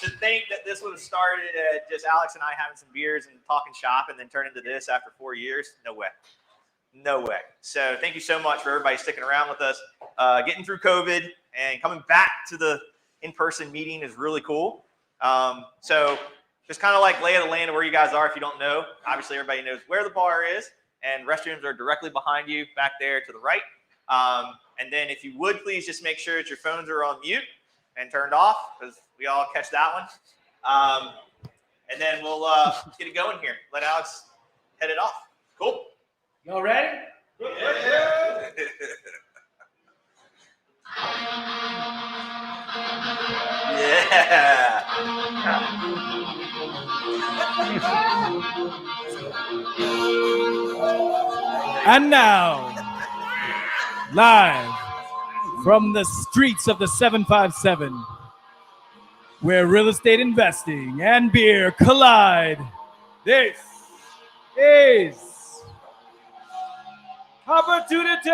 to think that this would have started at just Alex and I having some beers and talking shop and then turn into this after 4 years, no way. No way. So thank you so much for everybody sticking around with us. Getting through COVID and coming back to the in-person meeting is really cool. So just kind of like lay of the land of where you guys are if you don't know. Obviously, everybody knows where the bar is, and restrooms are directly behind you back there to the right. And then if you would, please just make sure that your phones are on mute and turned off because we all catch that one. And then we'll get it going here. Let Alex head it off. Cool. Y'all ready? Yeah. Yeah. And now, live from the streets of the 757, where real estate investing and beer collide, this is Opportunity!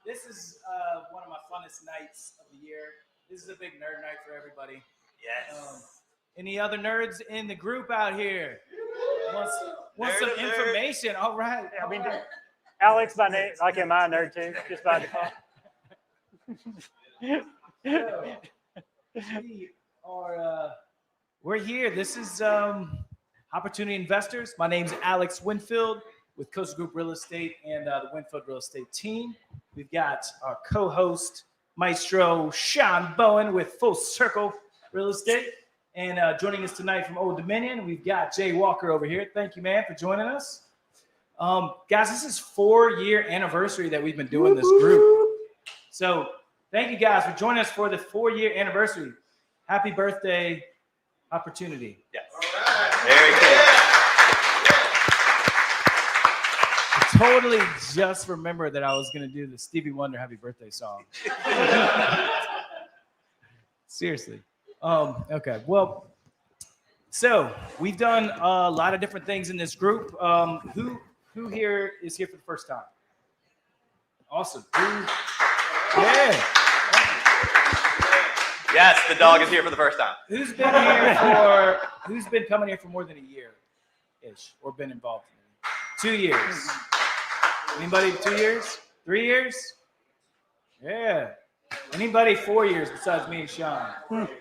This is one of my funnest nights of the year. This is a big nerd night for everybody. Yes. Any other nerds in the group out here? Want some information? All right. Yeah, I mean, Alex by name, like am I a nerd too, just by default. We're here. This is Opportunity Investors. My name's Alex Winfield with Coastal Group Real Estate and the Winfield Real Estate team. We've got our co-host, Maestro Sean Bowen with Full Circle Real Estate. And joining us tonight from Old Dominion, we've got Jay Walker over here. Thank you, man, for joining us. Guys, this is 4-year anniversary that we've been doing this group. So thank you guys for joining us for the 4-year anniversary. Happy birthday, Opportunity. Yes. Right. Very cool. I totally just remembered that I was going to do the Stevie Wonder Happy Birthday song. Seriously. Okay. Well, so we've done a lot of different things in this group. Who here is here for the first time? Awesome. Yeah. Yes, the dog is here for the first time. Who's been coming here for more than a year-ish or been involved in it? 2 years. Anybody 2 years? 3 years? Yeah. Anybody 4 years besides me and Sean?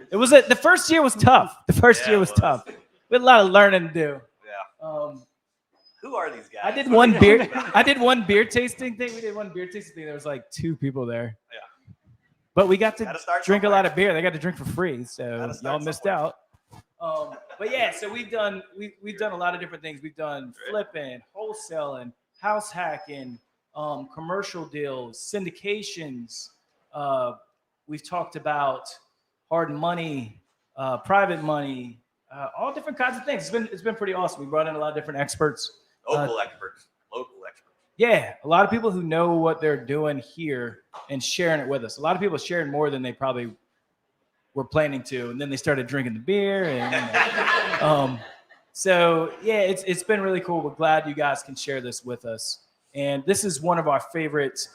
The first year was tough. The first year was tough. We had a lot of learning to do. Yeah. Who are these guys? I did one beer tasting thing. We did one beer tasting thing. There was like 2 people there. Yeah. But we got to drink a lot of beer. They got to drink for free, so y'all missed out. But yeah, so we've done a lot of different things. We've done flipping, wholesaling, house hacking, commercial deals, syndications. We've talked about hard money, private money, all different kinds of things. It's been pretty awesome. We brought in a lot of different experts. Local experts. Yeah, a lot of people who know what they're doing here and sharing it with us. A lot of people sharing more than they probably were planning to, and then they started drinking the beer. And so yeah, it's been really cool. We're glad you guys can share this with us. And this is one of our favorite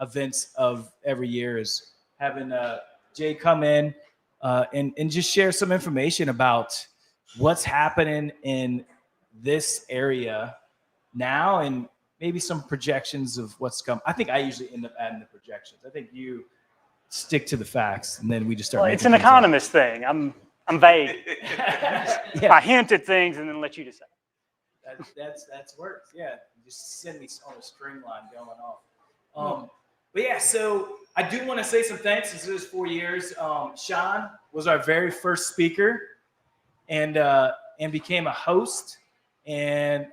events of every year is having Jay come in and just share some information about what's happening in this area now and maybe some projections of what's coming. I think I usually end up adding the projections. I think you stick to the facts, and then we just start. Well, it's an economist thing. I'm vague. Yeah. I hint at things and then let you decide. That's works. Yeah, just send me on a string line going off. But yeah, so I do want to say some thanks. This is 4 years. Sean was our very first speaker, and became a host, and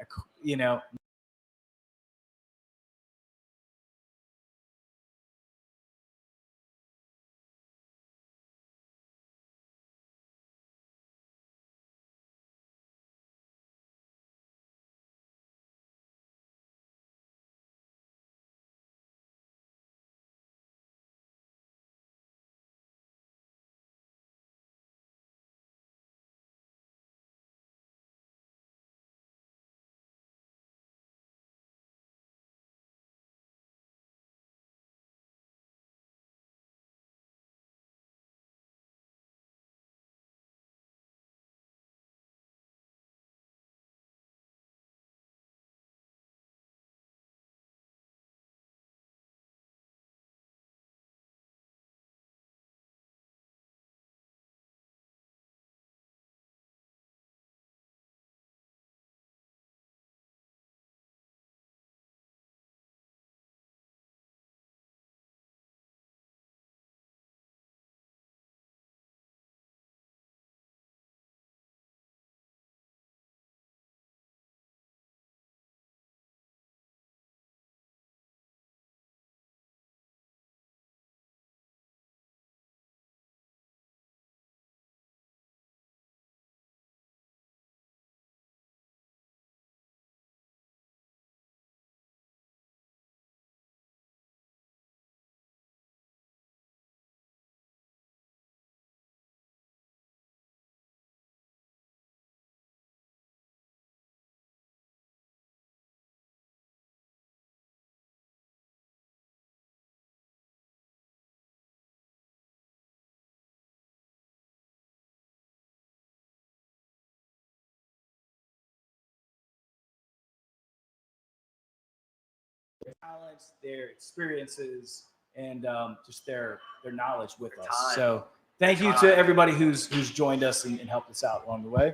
talents, their experiences, and just their knowledge with us. Time. So thank you to everybody who's joined us and helped us out along the way.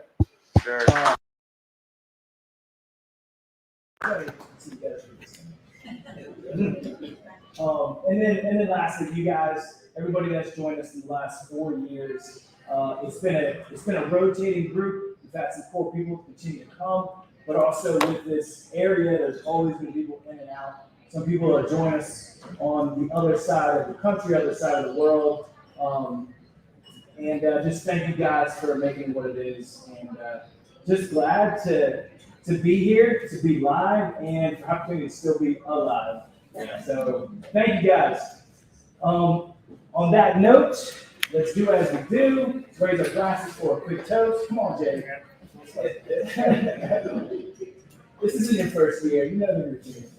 Sure. And then lastly, you guys, everybody that's joined us in the last 4 years, it's been a rotating group. We've had some core people continue to come, but also with this area, there's always been people in and out. Some people are joining us on the other side of the country, other side of the world. And just thank you guys for making what it is, and just glad to be here, to be live, and for opportunity to still be alive. So thank you guys. On that note, let's do as we do. Raise our glasses for a quick toast. Come on, Jay. This isn't your first year. You know the routine.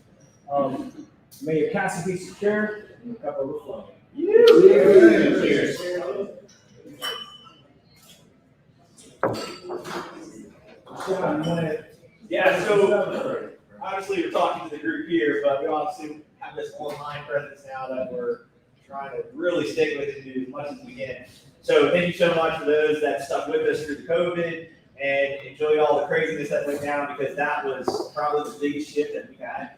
May your castle be secure and your cup overflow. Cheers. Yeah, so obviously we're talking to the group here, but we obviously have this online presence now that we're trying to really stick with and do as much as we can. So thank you so much for those that stuck with us through the COVID and enjoyed all the craziness that went down, because that was probably the biggest shift that we've had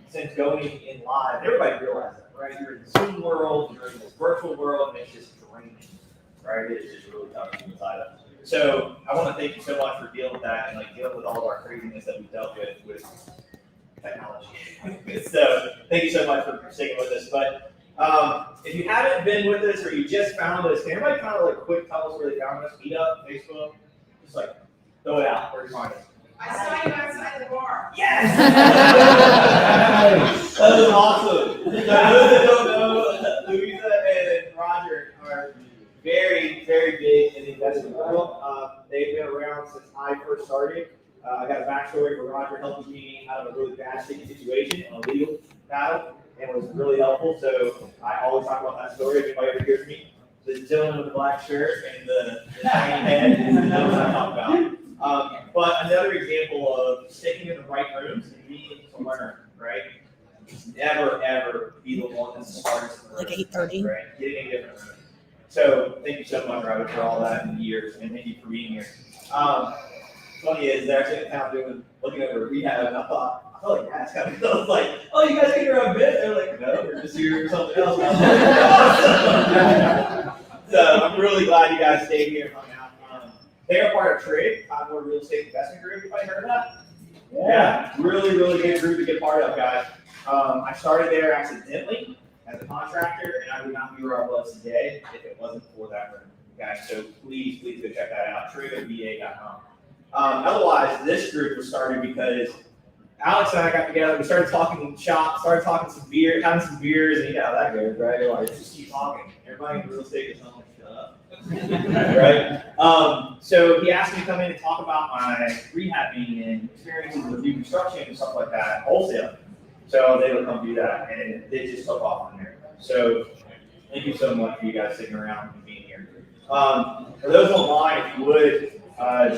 since going in live. Everybody realized that, right? You're in the Zoom world, you're in this virtual world, and it's just draining, right? It's just really tough to be inside of. So I want to thank you so much for dealing with that and like dealing with all of our craziness that we've dealt with technology. So thank you so much for sticking with us. But if you haven't been with us or you just found us, can everybody kind of like quick tell us where they found us? Meetup, Facebook, just like throw it out. Where you find us? I saw you outside the bar. Yes! That was awesome. For those that don't know, Louisa and Roger are very, very big in the investment world. They've been around since I first started. I got a backstory for Roger helping me out of a really bad sticky situation on a legal battle, and was really helpful. So I always talk about that story. If anybody ever hears me, the gentleman with the black shirt and the shiny head is the gentleman I talk about. But another example of sticking in the right rooms and being to learn, right? Never, ever be the one that starts Like 8:30. Right? Getting a different room. So thank you so much, Robert, for all that in the years, and thank you for being here. Funny is, they're actually in town looking over rehab, and I felt like that's kind of. I was like, oh, you guys get your own bit? They're like, no, we're just here for something else. So I'm really glad you guys stayed here and hung out. They are part of TRIG, Concord Real Estate Investment Group. Anybody heard of that? Yeah, really, really good group to get part of, guys. I started there accidentally as a contractor, and I would not be where I was today if it wasn't for that room, guys. So please go check that out, trigva.com. Otherwise, this group was started because Alex and I got together. We started talking shop, started talking some beer, having some beers, and you know how that goes, right? You're like, just keep talking. Everybody in real estate is not like, shut up, right? So he asked me to come in and talk about my rehabbing and experiences with new construction and stuff like that, wholesale. So they would come do that, and they just took off from there. So thank you so much for you guys sticking around and being here. For those online, if you would,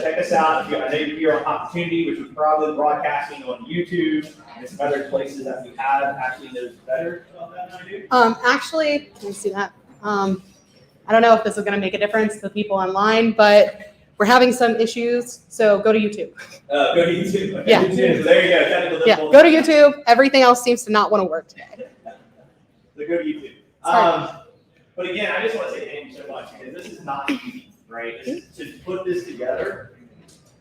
check us out. I know you're here on Opportunity, which was probably broadcasting on YouTube and some other places that we have. Actually knows better about that than I do. Actually, can you see that? I don't know if this is going to make a difference to the people online, but we're having some issues, so go to YouTube. Go to YouTube. Okay. Yeah. So there you go. Technical Yeah, difficulties. go to YouTube. Everything else seems to not want to work today. So go to YouTube. Sorry. But again, I just want to say thank you so much, because this is not easy, right? To put this together,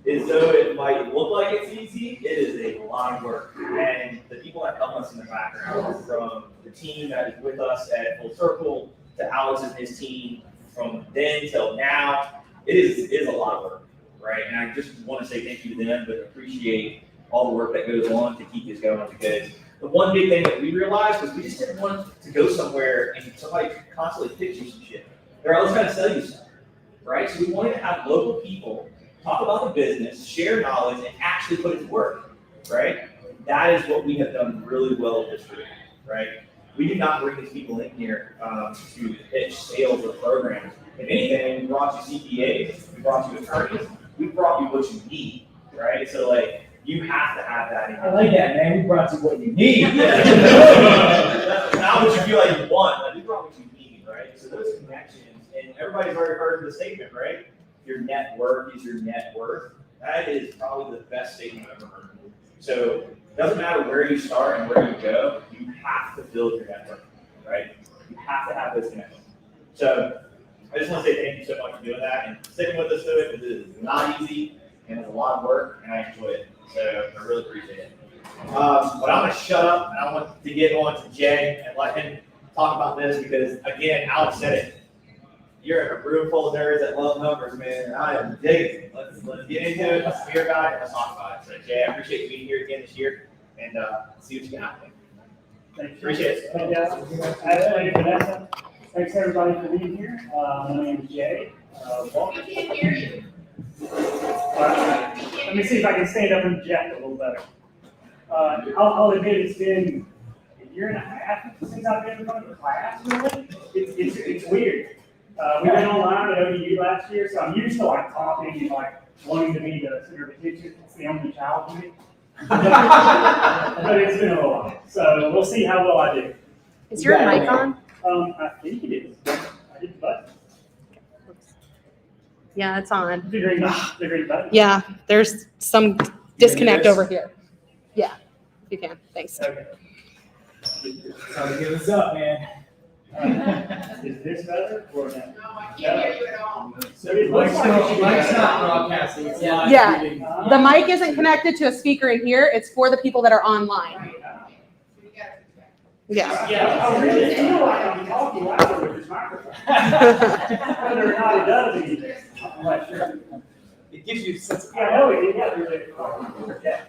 as though it might look like it's easy, it is a lot of work. And the people that help us in the background, from the team that is with us at Full Circle to Alex and his team, from then till now, it is a lot of work, right? And I just want to say thank you to them, but appreciate all the work that goes on to keep this going, because the one big thing that we realized was we just didn't want to go somewhere and somebody constantly pitch you some shit. They're always trying to sell you stuff, right? So we wanted to have local people talk about the business, share knowledge, and actually put it to work, right? That is what we have done really well in this group, right? We did not bring these people in here to pitch sales or programs. If anything, we brought you CPAs, we brought you attorneys, we brought you what you need, right? So like, You have to have that in your I like that, man. We brought you what you need. That's not what you feel like you want. Like, you brought what you need, right? So those connections, and everybody's already heard the statement, right? Your network is your net worth. That is probably the best statement I've ever heard. So it doesn't matter where you start and where you go, you have to build your network, right? You have to have those connections. So I just want to say thank you so much for doing that and sticking with us to it. It is not easy and it's a lot of work, and I enjoy it. So I really appreciate it. But I'm going to shut up, and I want to get on to Jay and let him talk about this because, again, Alex said it. You're in a room full of nerds that love numbers, man, and I am digging it. Let's get into it. Let's be your guy, and let's talk about it. So, Jay, I appreciate you being here again this year, and see what you got. Thank you. Appreciate it. Thank you, Ashley, Vanessa. Thanks everybody for being here. My name is Jay. Welcome. Let me see if I can stand up and project a little better. I'll admit it's been a year and a half since I've been in front of a class, really. It's weird. We went online at ODU last year, so I'm used to like talking and like wanting to be the center of attention. It's the only challenge for me. But it's been a little while. So we'll see how well I do. Is your mic on? I think it is. I hit the button. Yeah, it's on. The green button. Yeah, there's some disconnect over here. Yeah, if you can. Thanks. Okay. So give us up, man. Is this better or no? No, I can't hear you at all. So it looks like it should be Mike's better. not broadcasting. It's live Yeah. feeding. The mic isn't connected to a speaker in here. It's for the people that are online. Yeah. Yeah, I really feel like I'm talking louder with this microphone. Whether or not it does anything, I'm not sure. It gives you a sense of Yeah, I know it, yeah, really. Yeah.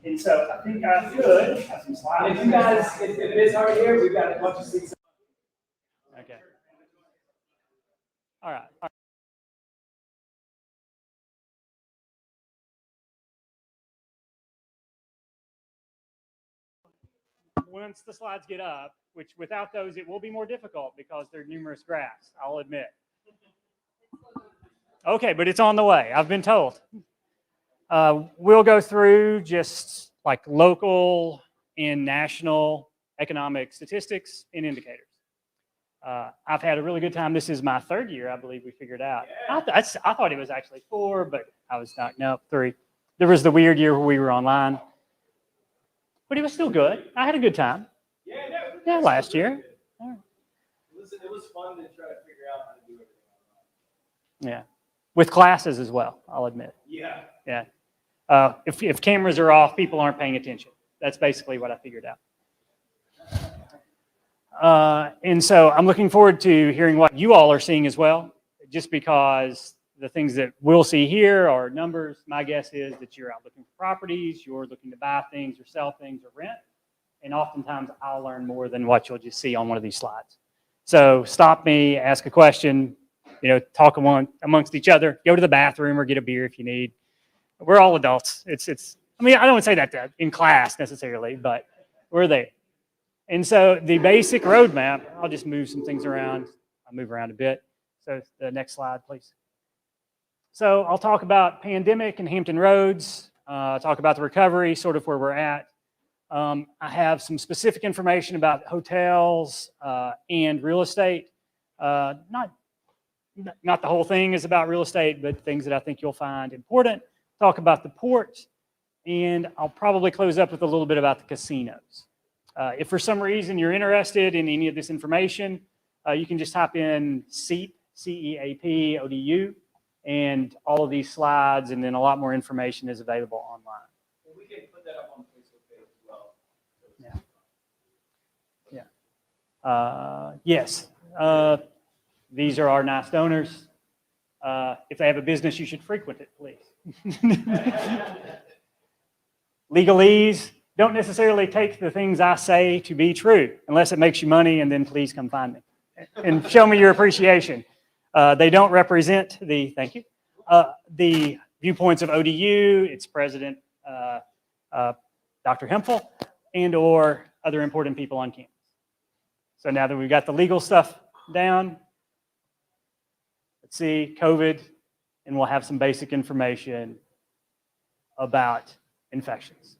And so I think I should have some slides. If you guys, if it is hard here, we've got a bunch of seats. Okay. All right. Once the slides get up, which without those it will be more difficult because there are numerous graphs, I'll admit. Okay, but it's on the way, I've been told. We'll go through just like local and national economic statistics and indicators. I've had a really good time. This is my third year, I believe we figured out. I thought it was actually 4, but I was not, no, 3. There was the weird year where we were online. But it was still good. I had a good time. Yeah, last year. It was fun to try to figure out how to do everything online. Yeah. With classes as well, I'll admit. Yeah. Yeah. If cameras are off, people aren't paying attention. That's basically what I figured out. And so I'm looking forward to hearing what you all are seeing as well, just because the things that we'll see here are numbers. My guess is that you're out looking for properties, you're looking to buy things or sell things or rent. And oftentimes I'll learn more than what you'll just see on one of these slides. So stop me, ask a question, talk amongst each other, go to the bathroom or get a beer if you need. We're all adults. I don't want to say that in class necessarily, but we're there. And so the basic roadmap, I'll just move some things around. I'll move around a bit. So the next slide, please. So I'll talk about pandemic and Hampton Roads, talk about the recovery, sort of where we're at. I have some specific information about hotels and real estate. Not the whole thing is about real estate, but things that I think you'll find important. Talk about the port, and I'll probably close up with a little bit about the casinos. If for some reason you're interested in any of this information, you can just type in CEAP, C-E-A-P, ODU, and all of these slides, and then a lot more information is available online. And we can put that up on the Facebook page as well. Yeah. Yes. These are our nice donors. If they have a business, you should frequent it, please. Legalese, don't necessarily take the things I say to be true, unless it makes you money, and then please come find me and show me your appreciation. They don't represent the viewpoints of ODU, its president, Dr. Hempel, and or other important people on campus. So now that we've got the legal stuff down, let's see, COVID, and we'll have some basic information. about infections.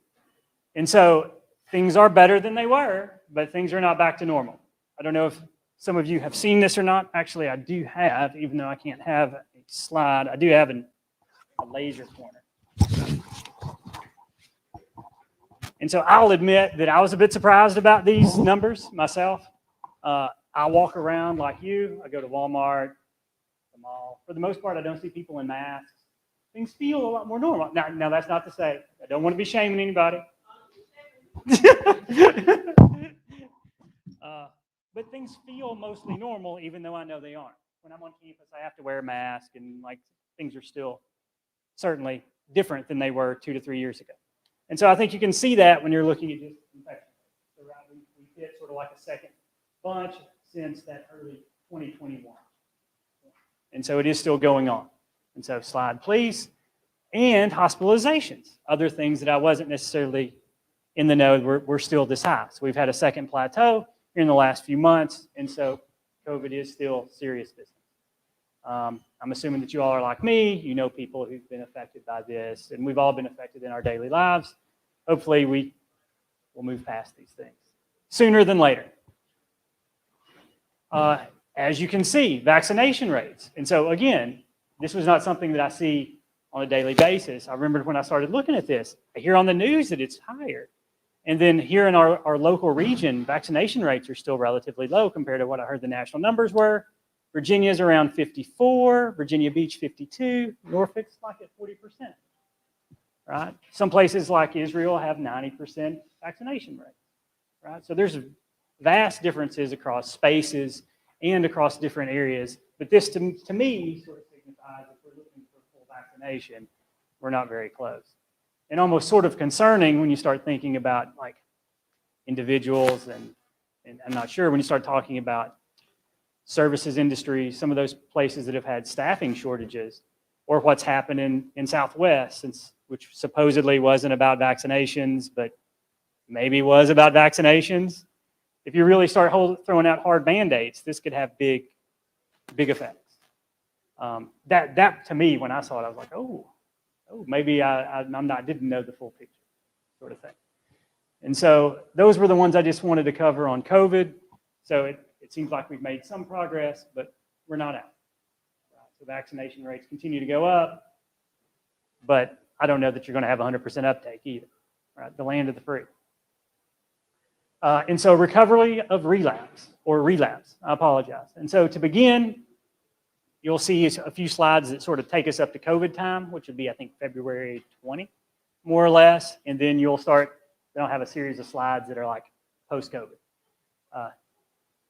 And so things are better than they were, but things are not back to normal. I don't know if some of you have seen this or not. Actually, I do have, even though I can't have a slide, I do have a laser pointer. And so I'll admit that I was a bit surprised about these numbers myself. I walk around like you. I go to Walmart, the mall. For the most part, I don't see people in masks. Things feel a lot more normal. Now that's not to say I don't want to be shaming anybody. But things feel mostly normal, even though I know they aren't. When I'm on campus, I have to wear a mask, and like things are still certainly different than they were 2 to 3 years ago. And so I think you can see that when you're looking at just infection. So we hit sort of like a second bunch since that early 2021. And so it is still going on. And so slide, please. And hospitalizations, other things that I wasn't necessarily in the know we're still this high. So we've had a second plateau here in the last few months, and so COVID is still serious business. I'm assuming that you all are like me. You know people who've been affected by this, and we've all been affected in our daily lives. Hopefully we will move past these things sooner than later. As you can see, vaccination rates. And so again, this was not something that I see on a daily basis. I remember when I started looking at this, I hear on the news that it's higher. And then here in our local region, vaccination rates are still relatively low compared to what I heard the national numbers were. Virginia's around 54, Virginia Beach 52, Norfolk's like at 40%, right? Some places like Israel have 90% vaccination rate, right? So there's vast differences across spaces and across different areas. But this, to me, sort of signifies if we're looking for full vaccination, we're not very close. And almost sort of concerning when you start thinking about like individuals and I'm not sure when you start talking about services industry, some of those places that have had staffing shortages, or what's happened in Southwest, which supposedly wasn't about vaccinations, but maybe was about vaccinations. If you really start throwing out hard mandates, this could have big effects. That to me, when I saw it, I was like, oh, maybe I didn't know the full picture, sort of thing. And so those were the ones I just wanted to cover on COVID. So it seems like we've made some progress, but we're not out. Right? So vaccination rates continue to go up, but I don't know that you're going to have 100% uptake either. Right? The land of the free. And so recovery of relapse. I apologize. And so to begin, you'll see a few slides that sort of take us up to COVID time, which would be, I think, February 20, more or less. And then they'll have a series of slides that are like post-COVID.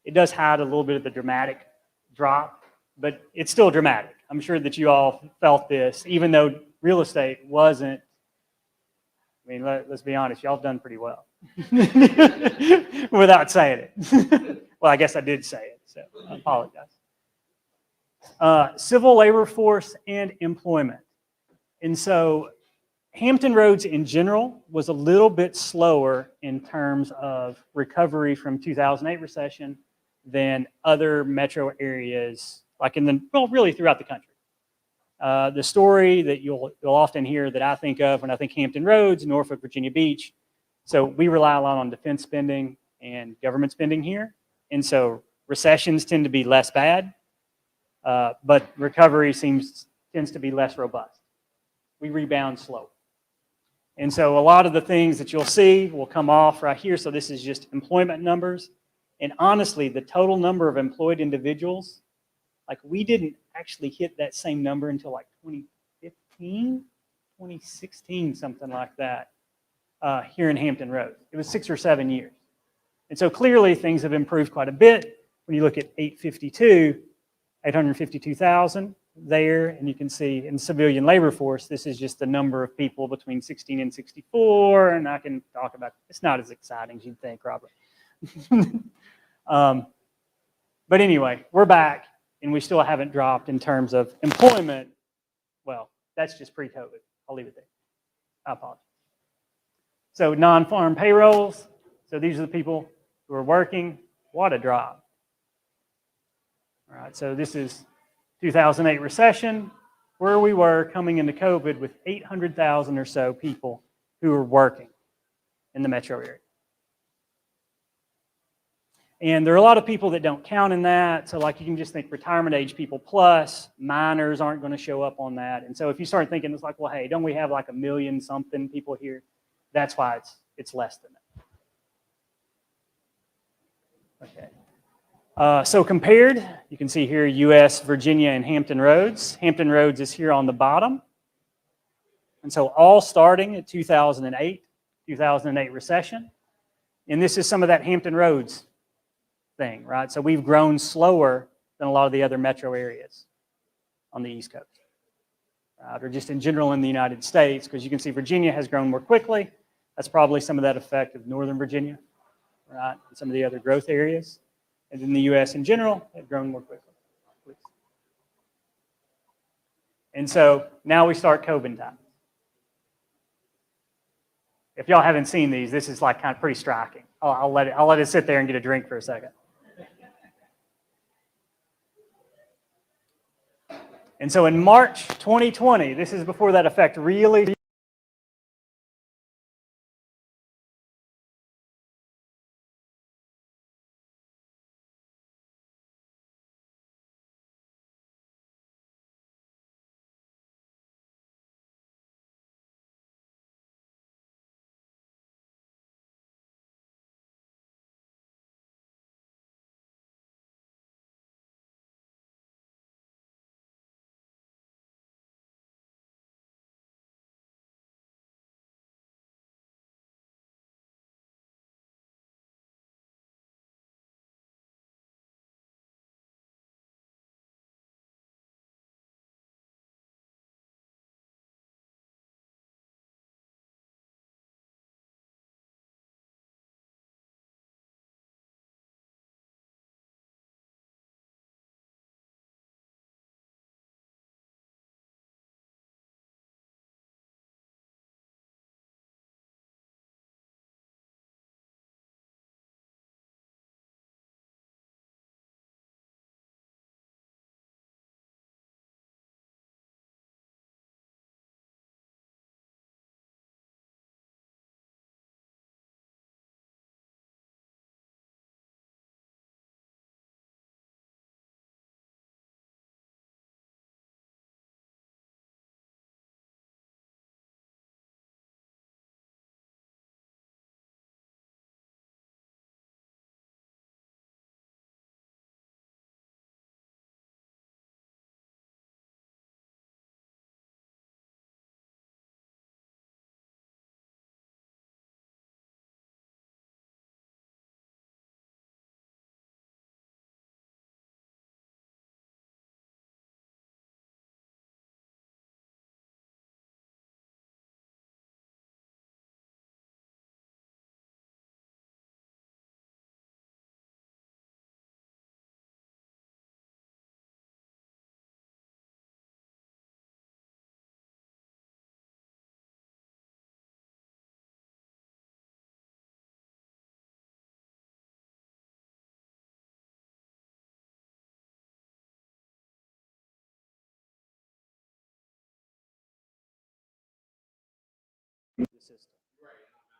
It does hide a little bit of the dramatic drop, but it's still dramatic. I'm sure that you all felt this, even though real estate wasn't. I mean, let's be honest, y'all have done pretty well without saying it. Well, I guess I did say it, so I apologize. Civil labor force and employment. And so Hampton Roads in general was a little bit slower in terms of recovery from 2008 recession than other metro areas, like really throughout the country. The story that you'll often hear that I think of when I think Hampton Roads, Norfolk, Virginia Beach. So we rely a lot on defense spending and government spending here. And so recessions tend to be less bad, but recovery tends to be less robust. We rebound slow. And so a lot of the things that you'll see will come off right here. So this is just employment numbers. And honestly, the total number of employed individuals, like we didn't actually hit that same number until like 2015, 2016, something like that, here in Hampton Roads. It was 6 or 7 years. And so clearly things have improved quite a bit. When you look at 852,000 there, and you can see in civilian labor force, this is just the number of people between 16 and 64, and I can talk about, it's not as exciting as you'd think, Robert. But anyway, we're back, and we still haven't dropped in terms of employment. Well, that's just pre-COVID. I'll leave it there. I apologize. So non-farm payrolls. So these are the people who are working. What a drop. All right, so this is 2008 recession. where we were coming into COVID with 800,000 or so people who were working in the metro area. And there are a lot of people that don't count in that. So like you can just think retirement age people plus, minors aren't going to show up on that. And so if you start thinking, it's like, well, hey, don't we have like 1 million something people here? That's why it's less than that. Okay. So compared, you can see here US, Virginia, and Hampton Roads. Hampton Roads is here on the bottom. And so all starting at 2008 recession. And this is some of that Hampton Roads thing, right? So we've grown slower than a lot of the other metro areas on the East Coast, right? Or just in general in the United States, because you can see Virginia has grown more quickly. That's probably some of that effect of Northern Virginia, right? And some of the other growth areas. And then the US in general have grown more quickly. And so now we start COVID time. If y'all haven't seen these, this is like kind of pretty striking. I'll let it sit there and get a drink for a second. And so in March 2020, this is before that effect really. The system.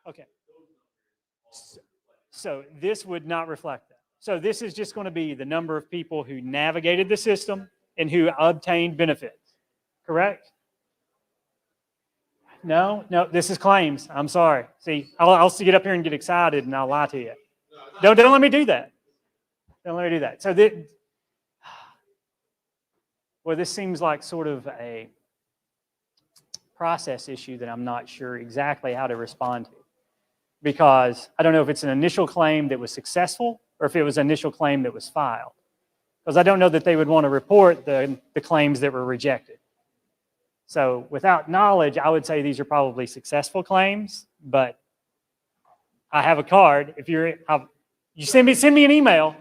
Okay. So this would not reflect that. So this is just going to be the number of people who navigated the system and who obtained benefits. Correct? No, this is claims. I'm sorry. See, I'll get up here and get excited and I'll lie to you. Don't let me do that. Don't let me do that. So this seems like sort of a process issue that I'm not sure exactly how to respond to. Because I don't know if it's an initial claim that was successful or if it was an initial claim that was filed. Because I don't know that they would want to report the claims that were rejected. So without knowledge, I would say these are probably successful claims, but I have a card. If you send me an email,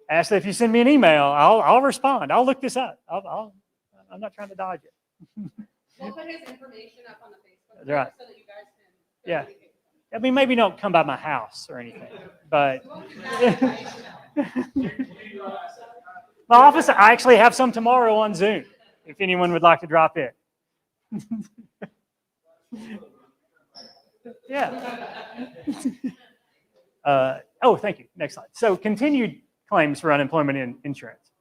Ashley, if you send me an email, I'll respond. I'll look this up. I'm not trying to dodge it. We'll put his information up on the Facebook Right. so that you guys can. Yeah. I mean, maybe don't come by my house or anything, but my office, I actually have some tomorrow on Zoom. if anyone would like to drop in. Yeah. Oh, thank you. Next slide. So continued claims for unemployment insurance.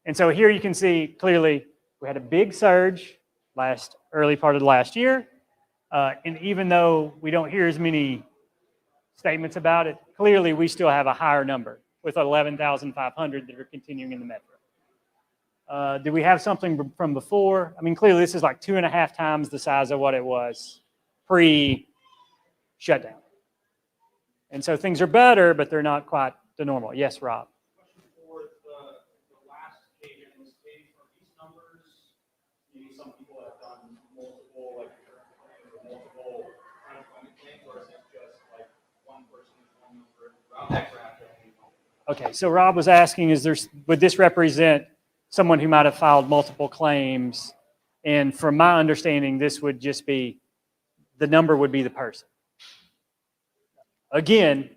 And so here you can see clearly we had a big surge early part of last year. And even though we don't hear as many statements about it, clearly we still have a higher number with 11,500 that are continuing in the metro. Do we have something from before? I mean, clearly this is like 2.5 times the size of what it was pre-shutdown. And so things are better, but they're not quite the normal. Yes, Rob? For the last occasion, was maybe from these numbers, maybe some people have done multiple, like, multiple unemployment claims, or is it just like one person's phone number throughout that graph? Okay, so Rob was asking, would this represent someone who might have filed multiple claims? And from my understanding, this would just be, the number would be the person. Again,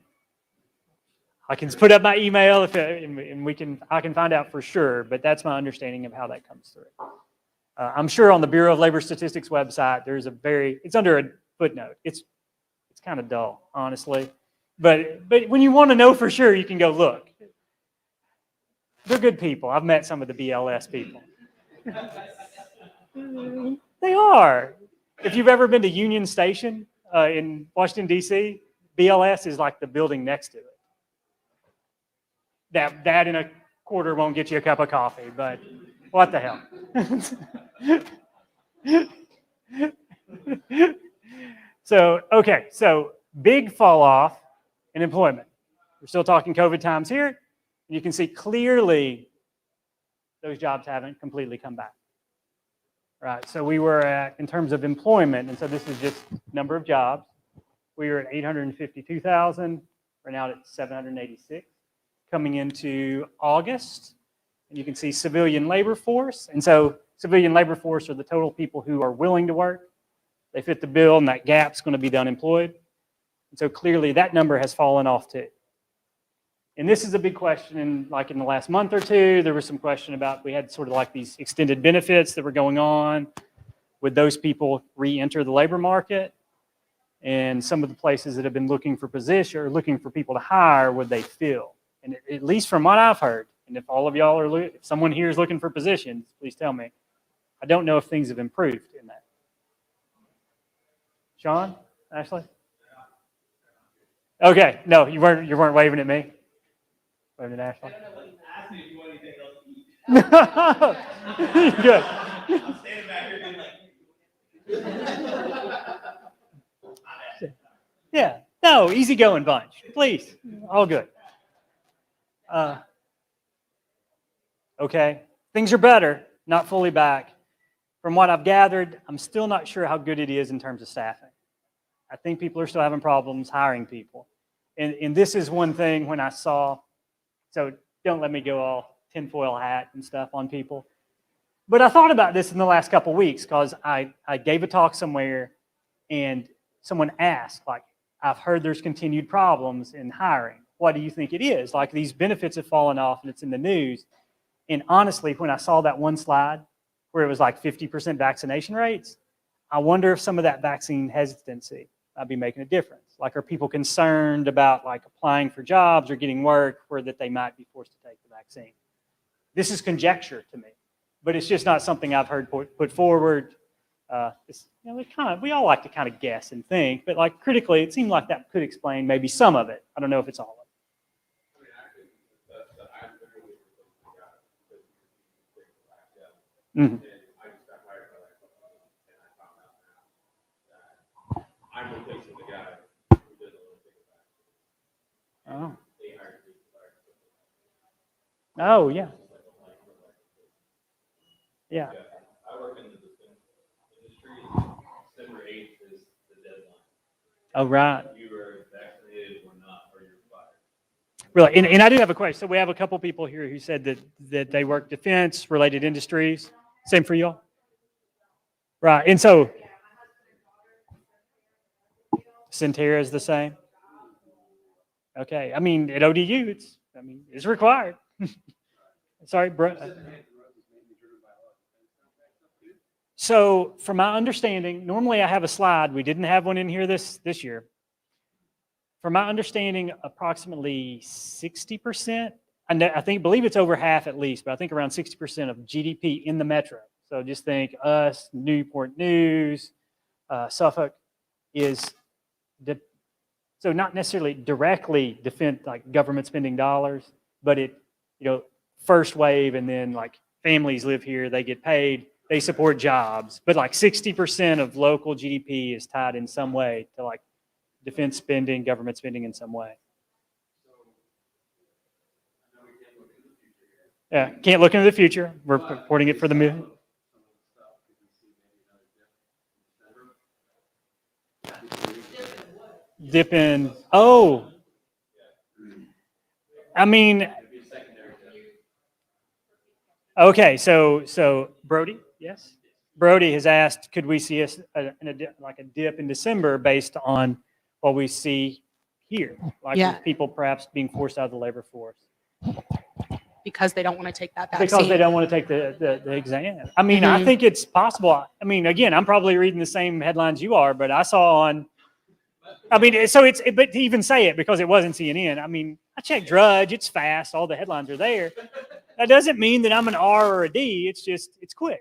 I can put up my email and I can find out for sure, but that's my understanding of how that comes through. I'm sure on the Bureau of Labor Statistics website, there's it's under a footnote. It's kind of dull, honestly. But when you want to know for sure, you can go look. They're good people. I've met some of the BLS people. They are. If you've ever been to Union Station in Washington, D.C., BLS is like the building next to it. That in a quarter won't get you a cup of coffee, but what the hell. So big fall off in employment. We're still talking COVID times here. You can see clearly those jobs haven't completely come back. Right, so we were at, in terms of employment, and so this is just number of jobs, we were at 852,000. We're now at 786. Coming into August, and you can see civilian labor force. And so civilian labor force are the total people who are willing to work. They fit the bill, and that gap's going to be the unemployed. And so clearly that number has fallen off too. And this is a big question, and like in the last month or two, there was some question about, we had sort of like these extended benefits that were going on. Would those people re-enter the labor market? And some of the places that have been looking for position or looking for people to hire, would they fill? And at least from what I've heard, and if all of y'all are, if someone here is looking for positions, please tell me. I don't know if things have improved in that. Sean, Ashley? Okay, no, you weren't waving at me. Waving at Ashley. Ask me if you want anything else to eat. Good. I'm standing back here being like, Yeah. No, easy going bunch. Please. All good. Okay. Things are better, not fully back. From what I've gathered, I'm still not sure how good it is in terms of staffing. I think people are still having problems hiring people. And this is one thing when I saw, so don't let me go all tinfoil hat and stuff on people. But I thought about this in the last couple of weeks because I gave a talk somewhere and someone asked, like, I've heard there's continued problems in hiring. What do you think it is? Like, these benefits have fallen off and it's in the news. And honestly, when I saw that one slide where it was like 50% vaccination rates, I wonder if some of that vaccine hesitancy might be making a difference. Like, are people concerned about like applying for jobs or getting work where that they might be forced to take the vaccine? This is conjecture to me, but it's just not something I've heard put forward. We all like to kind of guess and think, but like critically, it seemed like that could explain maybe some of it. I don't know if it's all of it. Mm-hmm. I'm replacing the guy who doesn't want to take it back. Oh. They hired me to fire. Oh, yeah. Yeah. I work in the defense industry. December 8th is the deadline. Oh, right. If you are vaccinated or not, or you're fired. Really, and I do have a question. So we have a couple people here who said that they work defense-related industries. Same for y'all? Right, and so Centera is the same? Okay, I mean, at ODU, it's required. Sorry, bro. So from my understanding, normally I have a slide. We didn't have one in here this year. From my understanding, approximately 60%, believe it's over half at least, but I think around 60% of GDP in the metro. So just think us, Newport News, Suffolk is, so not necessarily directly defend like government spending dollars, but it, first wave, and then like families live here, they get paid, they support jobs, but like 60% of local GDP is tied in some way to like defense spending, government spending in some way. Yeah, can't look into the future. We're reporting it for the movie. Dip in. Oh, I mean, okay. So Brody, yes, Brody has asked, could we see a dip in December based on what we see here, like with people perhaps being forced out of the labor force because they don't want to take that vaccine. because they don't want to take the exam. I mean, I think it's possible. I mean, again, I'm probably reading the same headlines you are, but I saw on. I mean, so but to even say it because it wasn't CNN. I mean, I checked Drudge. It's fast. All the headlines are there. That doesn't mean that I'm an R or a D. It's just, it's quick.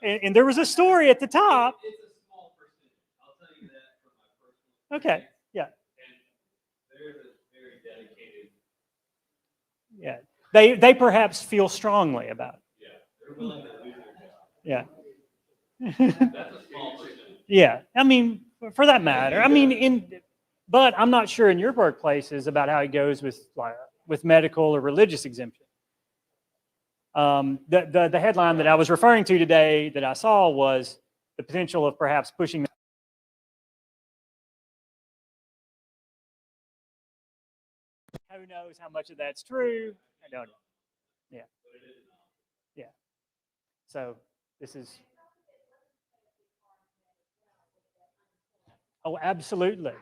And there was a story at the top. It's a small percentage. I'll tell you that from my personal Okay. Yeah. And they're very dedicated. Yeah. They perhaps feel strongly about it. Yeah. They're willing to lose their job. Yeah. That's a small percentage. Yeah. I mean, for that matter. I mean, but I'm not sure in your workplaces about how it goes with medical or religious exemption. The headline that I was referring to today that I saw was the potential of perhaps pushing. Who knows how much of that's true? I don't know. Yeah. Yeah. So this is. Oh, absolutely.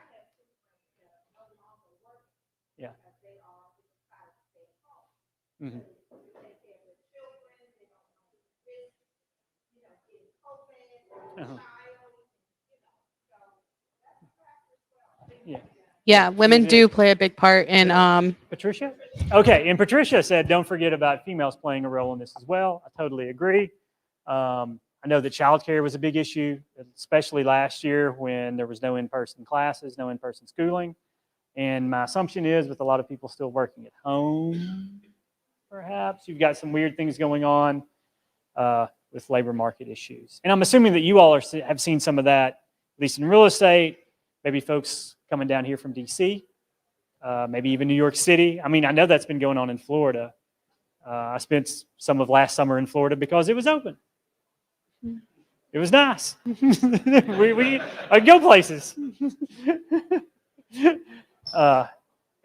Yeah. Mm-hmm. Uh-huh. Yeah. Yeah, women do play a big part in. Patricia? Okay, and Patricia said, don't forget about females playing a role in this as well. I totally agree. I know that childcare was a big issue, especially last year when there was no in-person classes, no in-person schooling. And my assumption is with a lot of people still working at home, perhaps, you've got some weird things going on with labor market issues. And I'm assuming that you all have seen some of that, at least in real estate, maybe folks coming down here from DC, maybe even New York City. I mean, I know that's been going on in Florida. I spent some of last summer in Florida because it was open. It was nice. we go places. And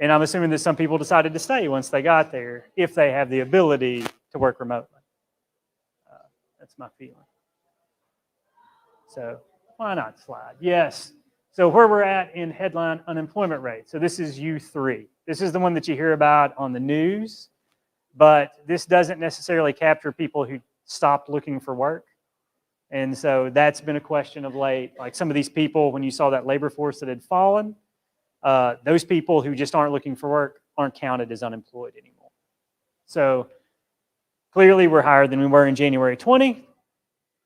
I'm assuming that some people decided to stay once they got there, if they have the ability to work remotely. That's my feeling. So why not slide? Yes. So where we're at in headline unemployment rate. So this is U3. This is the one that you hear about on the news, but this doesn't necessarily capture people who stopped looking for work. And so that's been a question of late. Like some of these people, when you saw that labor force that had fallen, those people who just aren't looking for work aren't counted as unemployed anymore. So clearly we're higher than we were in January 20.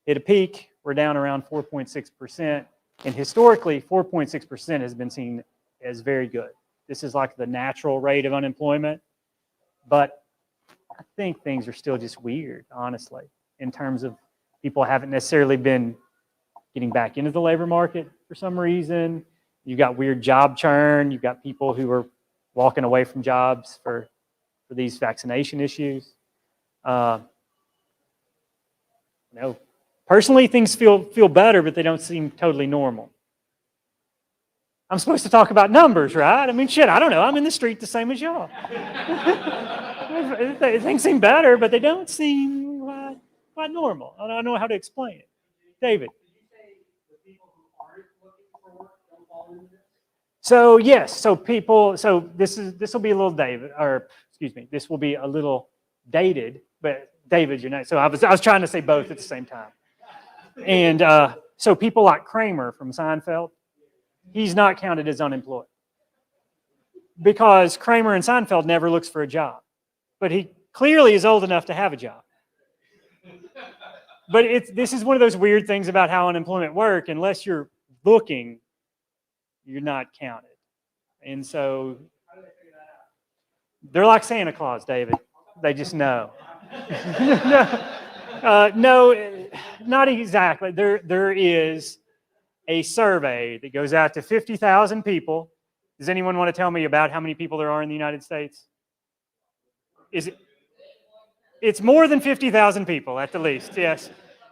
Hit a peak. We're down around 4.6%. And historically, 4.6% has been seen as very good. This is like the natural rate of unemployment. But I think things are still just weird, honestly, in terms of people haven't necessarily been getting back into the labor market for some reason. You've got weird job churn. You've got people who are walking away from jobs for these vaccination issues. Personally, things feel better, but they don't seem totally normal. I'm supposed to talk about numbers, right? I mean, shit, I don't know. I'm in the street the same as y'all. Things seem better, but they don't seem quite normal. I don't know how to explain it. David. Did you say the people who aren't looking for work don't fall into this? So yes, so this will be a little this will be a little dated, but David, so I was trying to say both at the same time. And so people like Kramer from Seinfeld, he's not counted as unemployed because Kramer in Seinfeld never looks for a job, but he clearly is old enough to have a job. But this is one of those weird things about how unemployment works. Unless you're looking, you're not counted. And so they're like Santa Claus, David. They just know. No, not exactly. There is a survey that goes out to 50,000 people. Does anyone want to tell me about how many people there are in the United States? Is it? It's more than 50,000 people at the least, yes.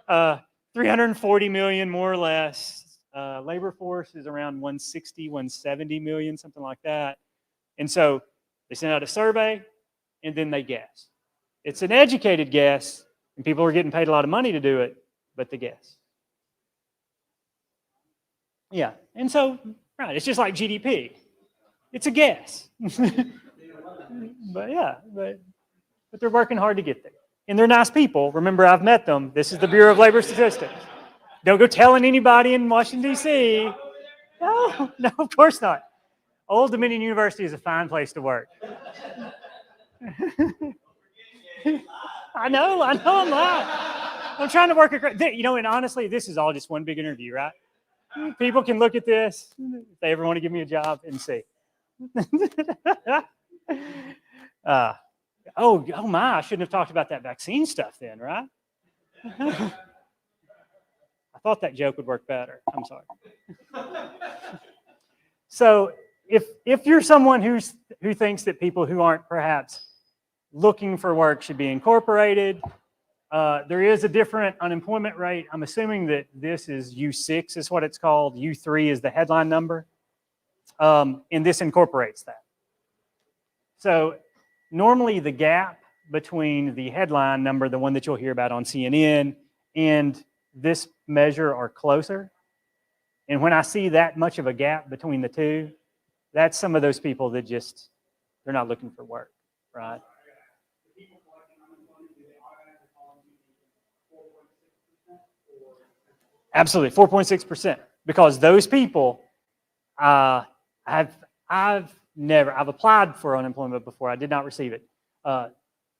340 million, more or less. Labor force is around 160, 170 million, something like that. And so they send out a survey, and then they guess. It's an educated guess, and people are getting paid a lot of money to do it, but they guess. Yeah, and so, right, it's just like GDP. It's a guess. But yeah, but they're working hard to get there. And they're nice people. Remember, I've met them. This is the Bureau of Labor Statistics. Don't go telling anybody in Washington, D.C. No, of course not. Old Dominion University is a fine place to work. I know, I'm lying. I'm trying to work and honestly, this is all just one big interview, right? People can look at this if they ever want to give me a job and see. Oh my, I shouldn't have talked about that vaccine stuff then, right? I thought that joke would work better. I'm sorry. So if you're someone who thinks that people who aren't perhaps looking for work should be incorporated, there is a different unemployment rate. I'm assuming that this is U6 is what it's called. U3 is the headline number. And this incorporates that. So normally the gap between the headline number, the one that you'll hear about on CNN, and this measure are closer. And when I see that much of a gap between the two, that's some of those people that just, they're not looking for work, right? Absolutely, 4.6%. Because those people, I've applied for unemployment before. I did not receive it.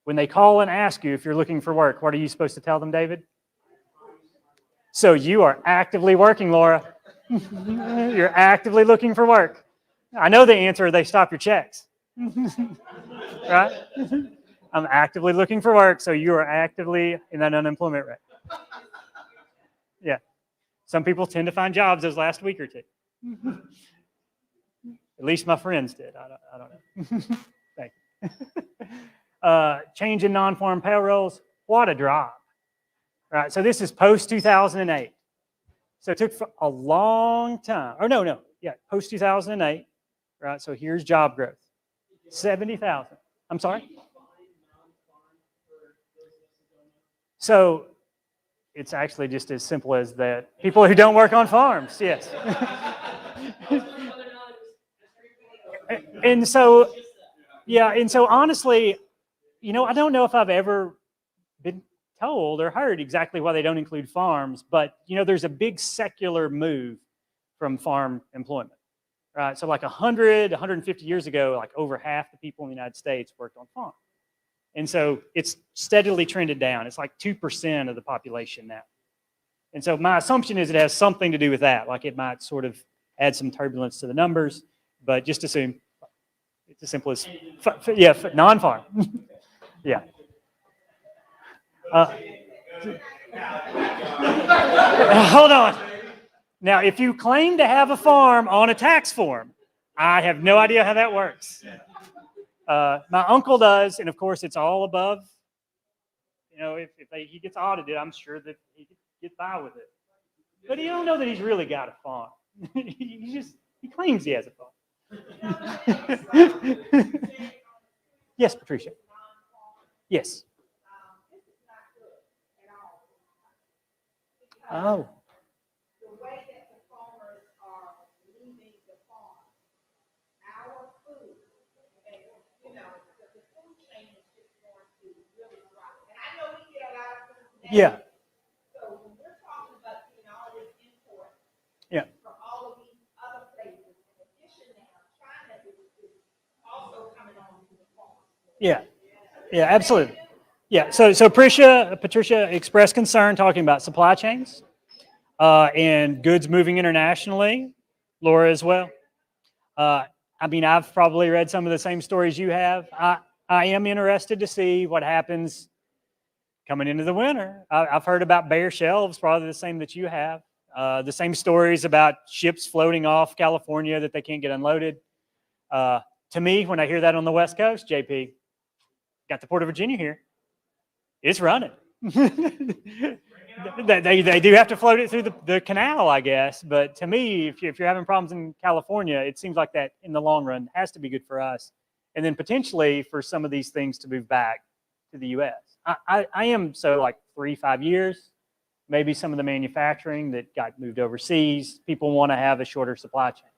When they call and ask you if you're looking for work, what are you supposed to tell them, David? So you are actively working, Laura. You're actively looking for work. I know the answer, they stop your checks. Right? I'm actively looking for work, so you are actively in that unemployment rate. Yeah. Some people tend to find jobs those last week or two. At least my friends did. I don't know. Thank you. Change in non-farm payrolls. What a drop. Right. So this is post 2008. So it took a long time. Or no. Yeah, post 2008. Right. So here's job growth. 70,000. I'm sorry. So it's actually just as simple as that. People who don't work on farms. Yes. And so honestly, I don't know if I've ever been told or heard exactly why they don't include farms, but there's a big secular move from farm employment, right? So like 150 years ago, like over half the people in the United States worked on farms. And so it's steadily trended down. It's like 2% of the population now. And so my assumption is it has something to do with that. Like it might sort of add some turbulence to the numbers, but just assume it's as simple as, non-farm. Yeah. Hold on. Now, if you claim to have a farm on a tax form, I have no idea how that works. My uncle does, and of course, it's all above. If he gets audited, I'm sure that he could get by with it. But he don't know that he's really got a farm. he claims he has a farm. Yes, Patricia. Yes. Oh. The way that the farmers are leaving the farm, our food, and the food chain is just going to really drop. And I know we get a lot of food. Yeah. So when we're talking about Yeah, yeah, absolutely. Yeah, so Patricia expressed concern talking about supply chains and goods moving internationally. Laura as well. I mean, I've probably read some of the same stories you have. I am interested to see what happens coming into the winter. I've heard about bare shelves, probably the same that you have. The same stories about ships floating off California that they can't get unloaded. To me, when I hear that on the West Coast, JP, got the Port of Virginia here. It's running. they do have to float it through the canal, I guess. But to me, if you're having problems in California, it seems like that in the long run has to be good for us. And then potentially for some of these things to move back to the U.S. I am so like 3-5 years, maybe some of the manufacturing that got moved overseas. People want to have a shorter supply chain.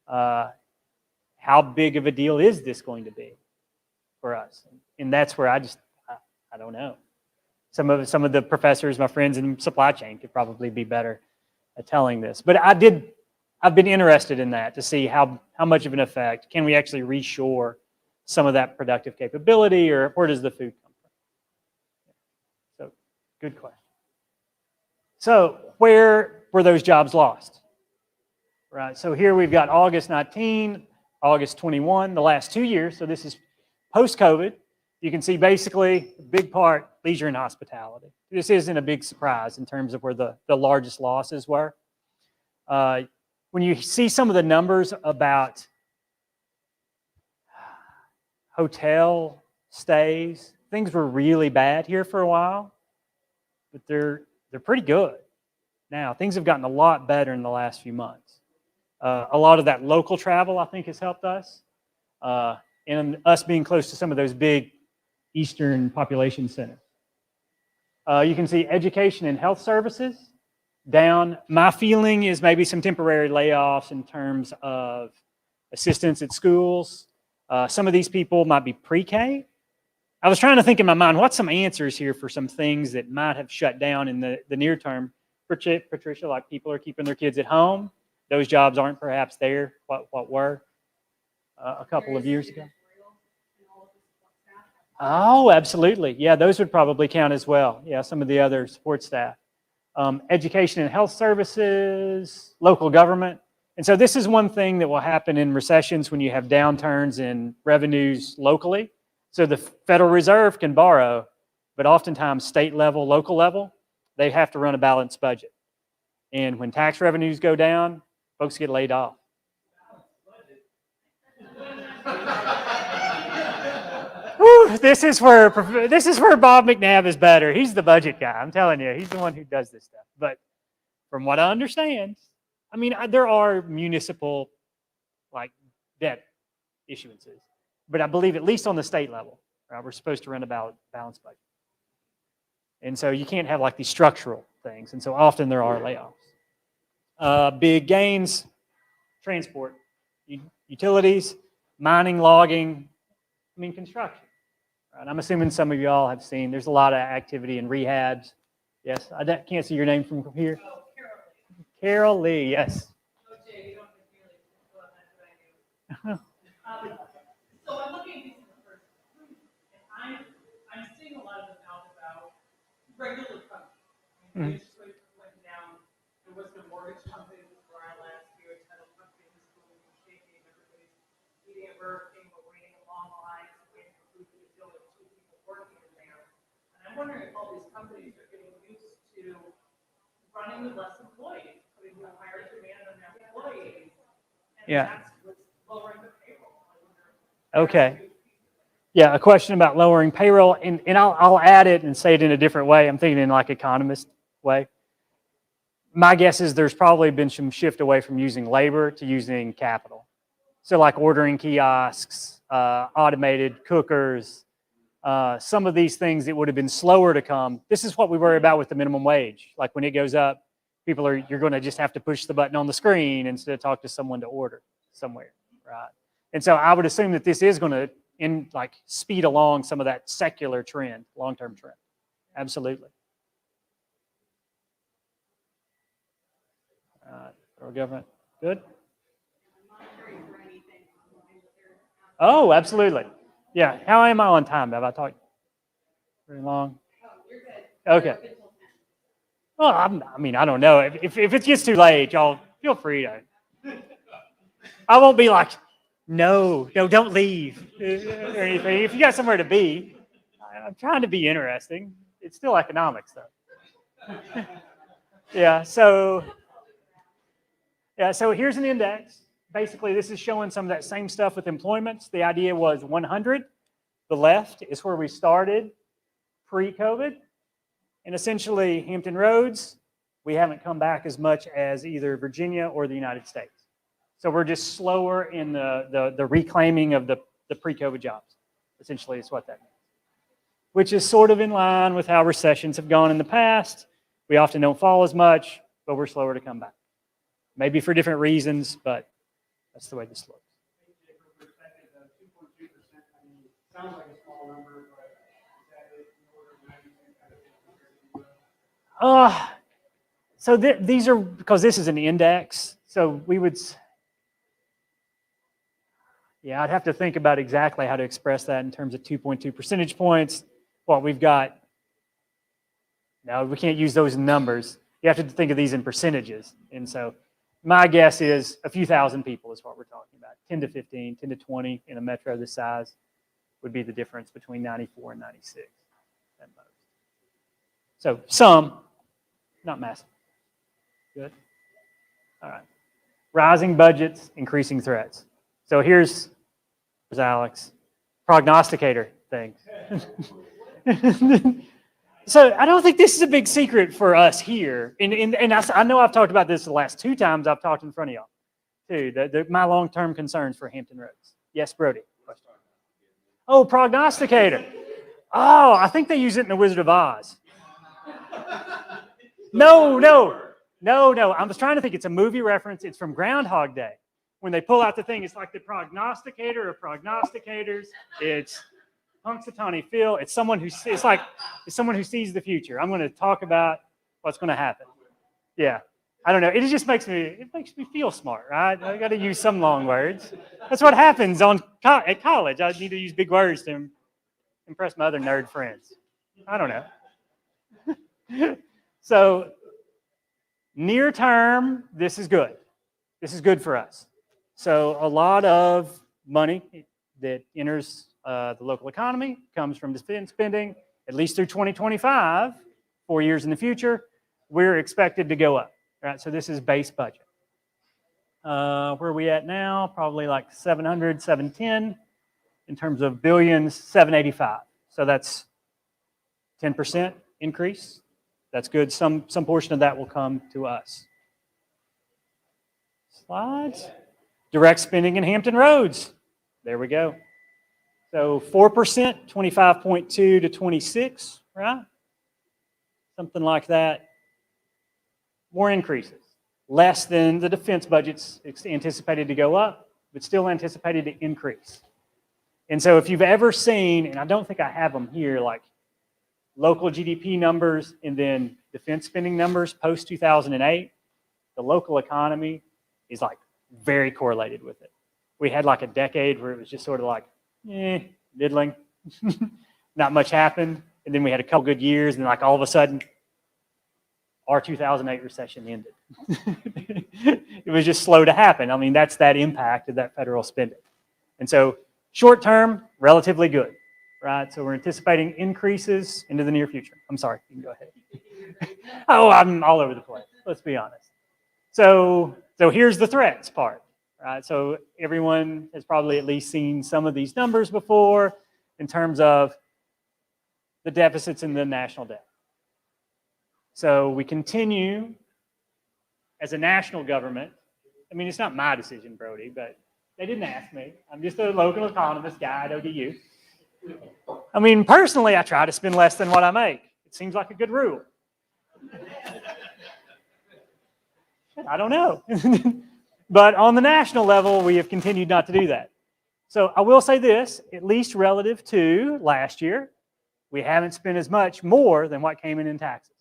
How big of a deal is this going to be for us? And that's where I don't know. Some of the professors, my friends in supply chain, could probably be better at telling this. But I've been interested in that to see how much of an effect can we actually reshore some of that productive capability, or where does the food come from? So, good question. So, where were those jobs lost? Right. So here we've got August 19, August 21, the last 2 years. So this is post-COVID. You can see basically a big part leisure and hospitality. This isn't a big surprise in terms of where the largest losses were. When you see some of the numbers about hotel stays, things were really bad here for a while, but they're pretty good now. Things have gotten a lot better in the last few months. A lot of that local travel, I think, has helped us, and us being close to some of those big eastern population centers. You can see education and health services down. My feeling is maybe some temporary layoffs in terms of assistance at schools. Some of these people might be pre-K. I was trying to think in my mind, what's some answers here for some things that might have shut down in the near term? Patricia, like people are keeping their kids at home. Those jobs aren't perhaps there, what were a couple of years ago. Oh, absolutely. Yeah, those would probably count as well. Yeah, some of the other support staff. Education and health services, local government. And so this is one thing that will happen in recessions when you have downturns in revenues locally. So the Federal Reserve can borrow, but oftentimes state level, local level, they have to run a balanced budget. And when tax revenues go down, folks get laid off. Whew, this is where Bob McNabb is better. He's the budget guy. I'm telling you, he's the one who does this stuff. But from what I understand, I mean, there are municipal like debt issuances, but I believe at least on the state level, right, we're supposed to run a balanced budget. And so you can't have like these structural things. And so often there are layoffs. Big gains, transport, utilities, mining, logging, I mean, construction. Right? I'm assuming some of y'all have seen, there's a lot of activity in rehabs. Yes, I can't see your name from here. Oh, Carol Lee, yes. Okay, you don't have to really, well, that's what I do. So I'm looking at these in the first, and I'm seeing a lot of them out about regular companies. Interest rates went down. There was no mortgage companies for our last year. Title companies were shaking. Everybody's eating a Burger King, but waiting a long line, waiting for food to be filled with 2 people working in there. And I'm wondering if all these companies are getting used to running with less employees, putting a higher demand on their employees. And that's what's lowering the payroll. Okay. Yeah, a question about lowering payroll, and I'll add it and say it in a different way. I'm thinking in like economist way. My guess is there's probably been some shift away from using labor to using capital. So like ordering kiosks, automated cookers, some of these things that would have been slower to come. This is what we worry about with the minimum wage. Like when it goes up, you're going to just have to push the button on the screen instead of talk to someone to order somewhere, right? And so I would assume that this is going to speed along some of that secular trend, long-term trend. Absolutely. Federal government, good. Oh, absolutely. Yeah, how am I on time? Have I talked very long? Okay. Well, I mean, I don't know. If it gets too late, y'all feel free to. I won't be like, no, don't leave or anything. If you got somewhere to be, I'm trying to be interesting. It's still economics, though. Yeah. So here's an index. Basically, this is showing some of that same stuff with employments. The idea was 100. The left is where we started pre-COVID. And essentially, Hampton Roads, we haven't come back as much as either Virginia or the United States. So we're just slower in the reclaiming of the pre-COVID jobs. Essentially, is what that means. Which is sort of in line with how recessions have gone in the past. We often don't fall as much, but we're slower to come back. Maybe for different reasons, but that's the way this looks. Sounds like a small number, but is that it in order of magnitude? So these are, because this is an index, so we would, yeah, I'd have to think about exactly how to express that in terms of 2.2 percentage points. Well, we've got, no, we can't use those in numbers. You have to think of these in percentages. And so my guess is a few thousand people is what we're talking about. 10 to 15, 10 to 20 in a metro this size would be the difference between 94 and 96 at most. So some, not massive. Good. All right. Rising budgets, increasing threats. So here's Alex, prognosticator thing. So I don't think this is a big secret for us here. And I know I've talked about this the last 2 times I've talked in front of y'all, too. My long-term concerns for Hampton Roads. Yes, Brody. Question. Oh, prognosticator. Oh, I think they use it in The Wizard of Oz. No. I was trying to think. It's a movie reference. It's from Groundhog Day. When they pull out the thing, it's like the prognosticator of prognosticators. It's Punxsutawney Phil. It's someone who sees the future. I'm going to talk about what's going to happen. Yeah, I don't know. It just makes me feel smart, right? I got to use some long words. That's what happens at college. I need to use big words to impress my other nerd friends. I don't know. So near term, this is good. This is good for us. So a lot of money that enters the local economy comes from defense spending, at least through 2025, 4 years in the future, we're expected to go up. Right? So this is base budget. Where are we at now? Probably like 700, 710. In terms of billions, 785. So that's 10% increase. That's good. Some portion of that will come to us. Slides. Direct spending in Hampton Roads. There we go. So 4%, 25.2 to 26, right? Something like that. More increases. Less than the defense budget's anticipated to go up, but still anticipated to increase. And so if you've ever seen, and I don't think I have them here, like local GDP numbers and then defense spending numbers post-2008, the local economy is like very correlated with it. We had like a decade where it was just sort of like, middling. Not much happened. And then we had a couple good years, and like all of a sudden, our 2008 recession ended. It was just slow to happen. I mean, that's that impact of that federal spending. And so short term, relatively good, right? So we're anticipating increases into the near future. I'm sorry, you can go ahead. Oh, I'm all over the place. Let's be honest. So here's the threats part, right? So everyone has probably at least seen some of these numbers before in terms of the deficits in the national debt. So we continue as a national government. I mean, it's not my decision, Brody, but they didn't ask me. I'm just a local economist guy at ODU. I mean, personally, I try to spend less than what I make. It seems like a good rule. I don't know. But on the national level, we have continued not to do that. So I will say this, at least relative to last year, we haven't spent as much more than what came in taxes.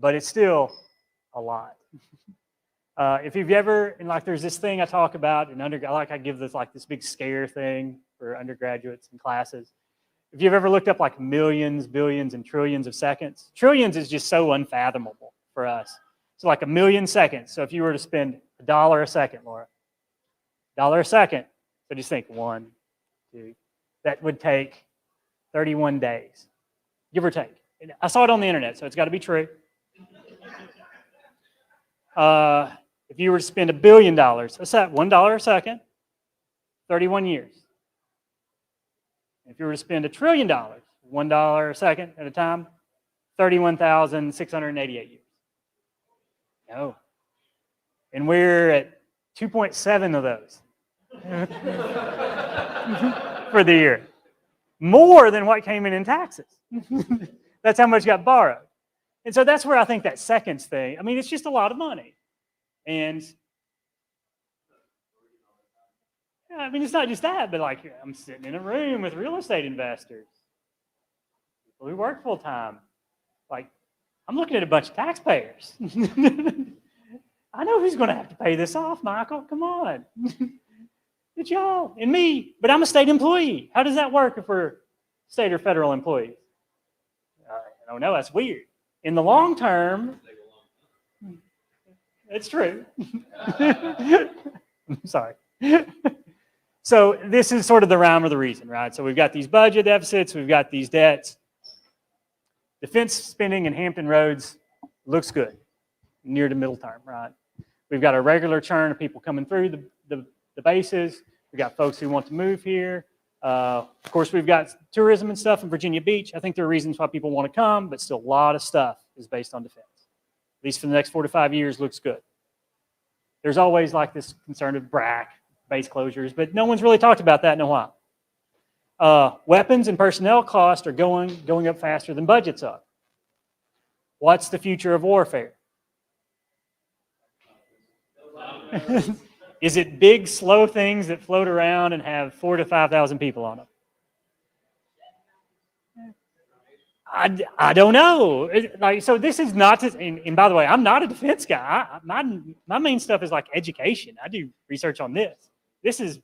But it's still a lot. If you've ever, and like there's this thing I talk about in I give this like this big scare thing for undergraduates and classes. If you've ever looked up like millions, billions, and trillions of seconds, trillions is just so unfathomable for us. So like a million seconds. So if you were to spend $1 a second, Laura, $1 a second, so just think 1, 2, that would take 31 days, give or take. I saw it on the internet, so it's got to be true. If you were to spend $1 billion, $1 a second, 31 years. If you were to spend $1 trillion, $1 a second at a time, 31,688 years. No. And we're at 2.7 of those for the year. More than what came in taxes. That's how much got borrowed. And so that's where I think that seconds thing, I mean, it's just a lot of money. And I mean, it's not just that, but like I'm sitting in a room with real estate investors, people who work full time. Like, I'm looking at a bunch of taxpayers. I know who's going to have to pay this off, Michael. Come on. It's y'all and me, but I'm a state employee. How does that work if we're state or federal employees? I don't know. That's weird. In the long term, it's true. I'm sorry. So this is sort of the rhyme or the reason, right? So we've got these budget deficits, we've got these debts. Defense spending in Hampton Roads looks good near to middle term, right? We've got a regular churn of people coming through the bases. We've got folks who want to move here. Of course, we've got tourism and stuff in Virginia Beach. I think there are reasons why people want to come, but still a lot of stuff is based on defense. At least for the next 4 to 5 years, looks good. There's always like this concern of BRAC, base closures, but no one's really talked about that in a while. Weapons and personnel costs are going up faster than budgets are. What's the future of warfare? Is it big, slow things that float around and have 4,000 to 5,000 people on them? I don't know. So this is not, and by the way, I'm not a defense guy. My main stuff is like education. I do research on this. This is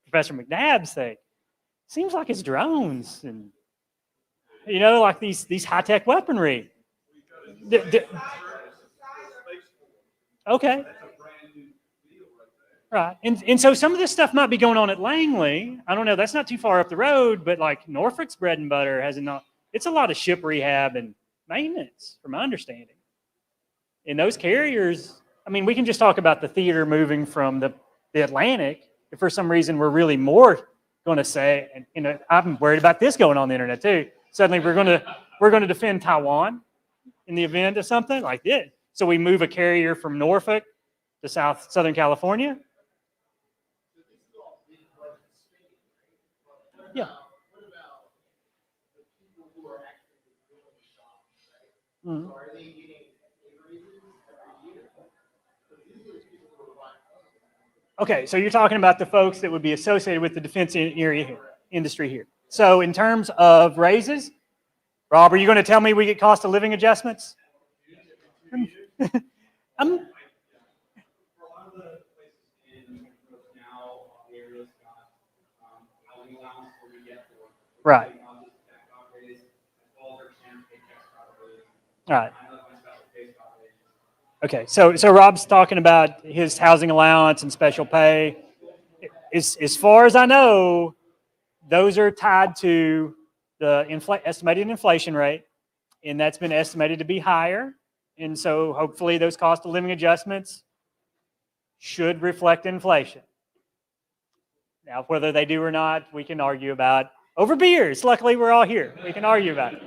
Professor McNabb's thing. Seems like it's drones and, like these high-tech weaponry. Okay. Right. And so some of this stuff might be going on at Langley. I don't know. That's not too far up the road, but like Norfolk's bread and butter it's a lot of ship rehab and maintenance, from my understanding. And those carriers, I mean, we can just talk about the theater moving from the Atlantic. If for some reason we're really more going to say, and I'm worried about this going on the internet too. Suddenly we're going to defend Taiwan in the event of something like this. So we move a carrier from Norfolk to Southern California. Yeah. Mm-hmm. Okay, so you're talking about the folks that would be associated with the defense industry here. So in terms of raises, Rob, are you going to tell me we get cost of living adjustments? Right. All right. Okay, so Rob's talking about his housing allowance and special pay. As far as I know, those are tied to the estimated inflation rate, and that's been estimated to be higher. And so hopefully those cost of living adjustments should reflect inflation. Now, whether they do or not, we can argue about over beers. Luckily, we're all here. We can argue about it.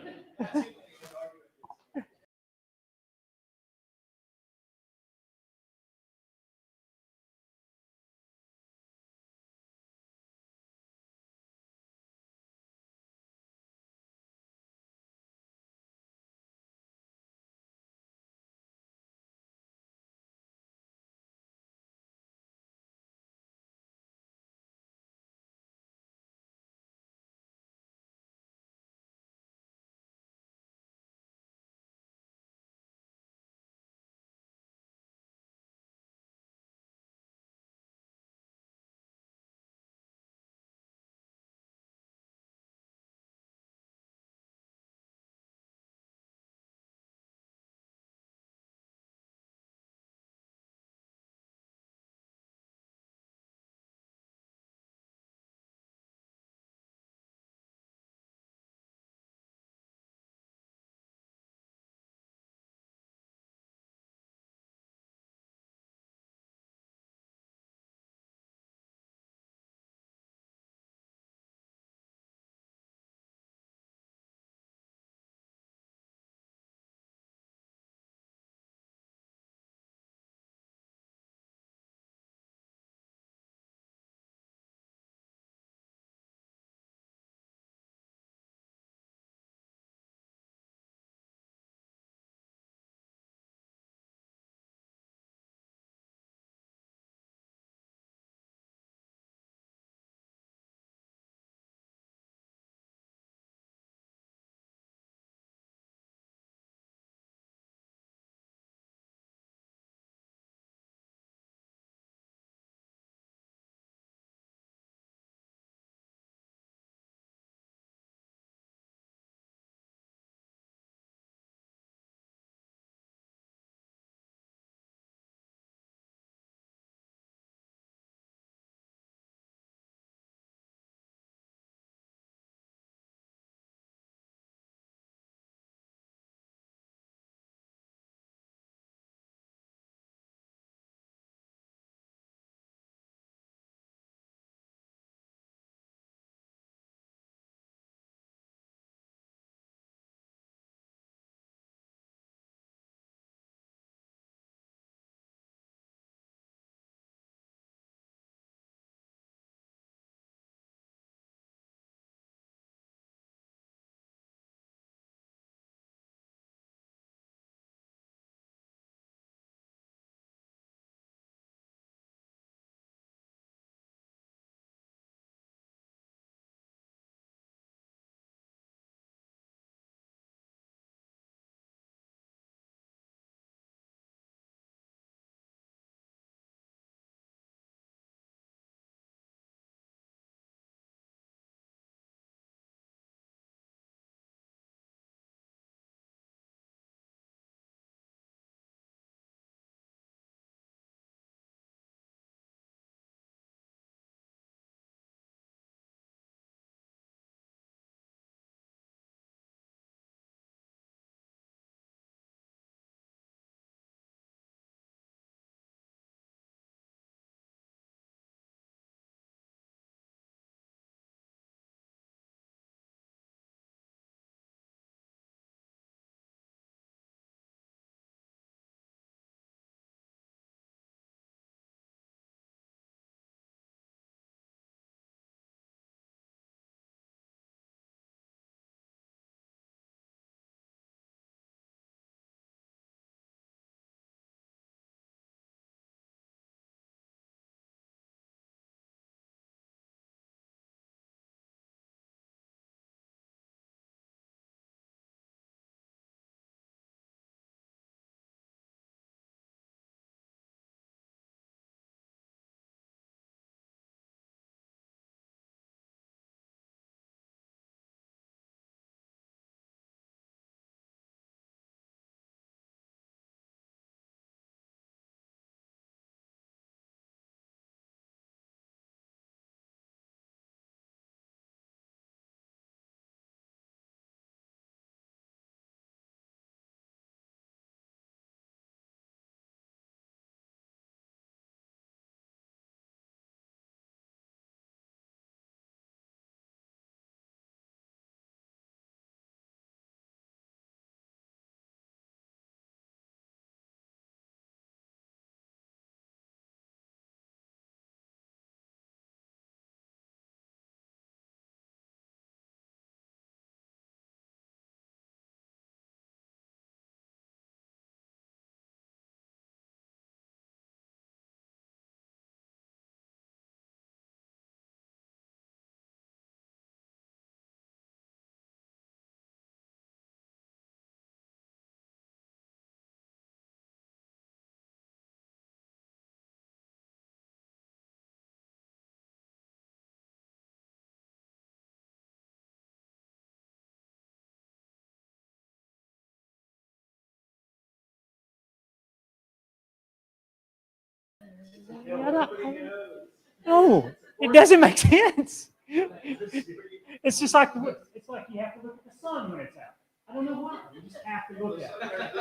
No, it doesn't make sense. It's just like it's like you have to look at the sun when it's out. I don't know why. You just have to look at it.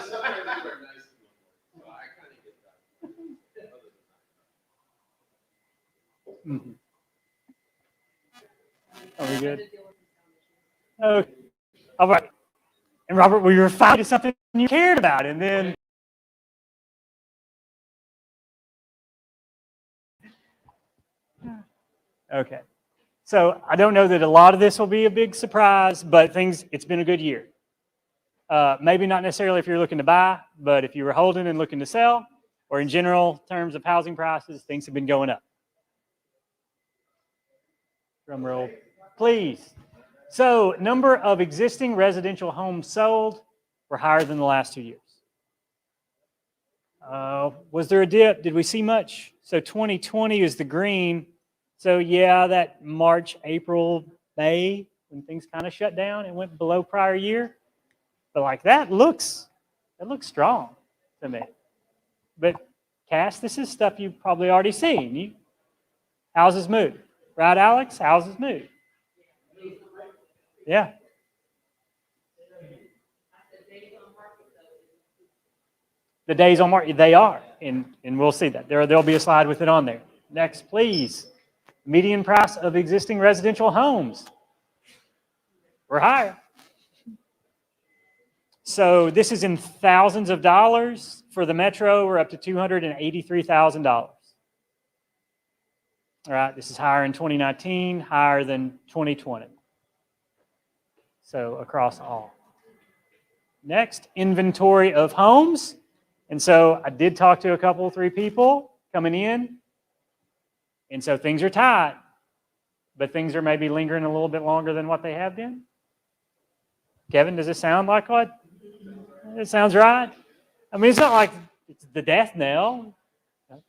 Mhm. Are we good? Okay. All right. And Robert, we were finally to something you cared about, and then. Okay. So I don't know that a lot of this will be a big surprise, but it's been a good year. Maybe not necessarily if you're looking to buy, but if you were holding and looking to sell, or in general terms of housing prices, things have been going up. Drum roll, please. So number of existing residential homes sold were higher than the last 2 years. Was there a dip? Did we see much? So 2020 is the green. So yeah, that March, April, May, when things kind of shut down, it went below prior year. But like that looks strong to me. But Cass, this is stuff you've probably already seen. Houses move. Right, Alex? Houses move. Yeah. The days on market, they are, and we'll see that. There'll be a slide with it on there. Next, please. Median price of existing residential homes. We're higher. So this is in thousands of dollars. For the metro, we're up to $283,000. All right, this is higher in 2019, higher than 2020. So across all. Next, inventory of homes. And so I did talk to a couple, 3 people coming in. And so things are tight, but things are maybe lingering a little bit longer than what they have been. Kevin, does it sound like what? It sounds right. I mean, it's not like it's the death knell.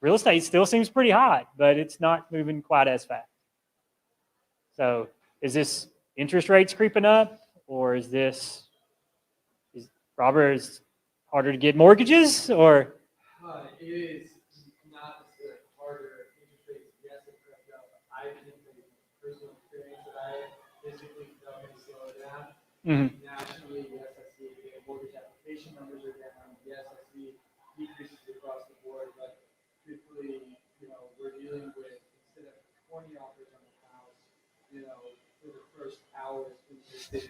Real estate still seems pretty hot, but it's not moving quite as fast. So is this interest rates creeping up, or is Robert, is harder to get mortgages, or? It is not harder. Interest rates, yes, it crept up. I think the personal experience that I physically felt it slow down. Mm-hmm. Nationally, yes, I see mortgage application numbers are down. Yes, I see decreases across the board. But truthfully, we're dealing with, instead of 20 offers on the house, for the first hour it's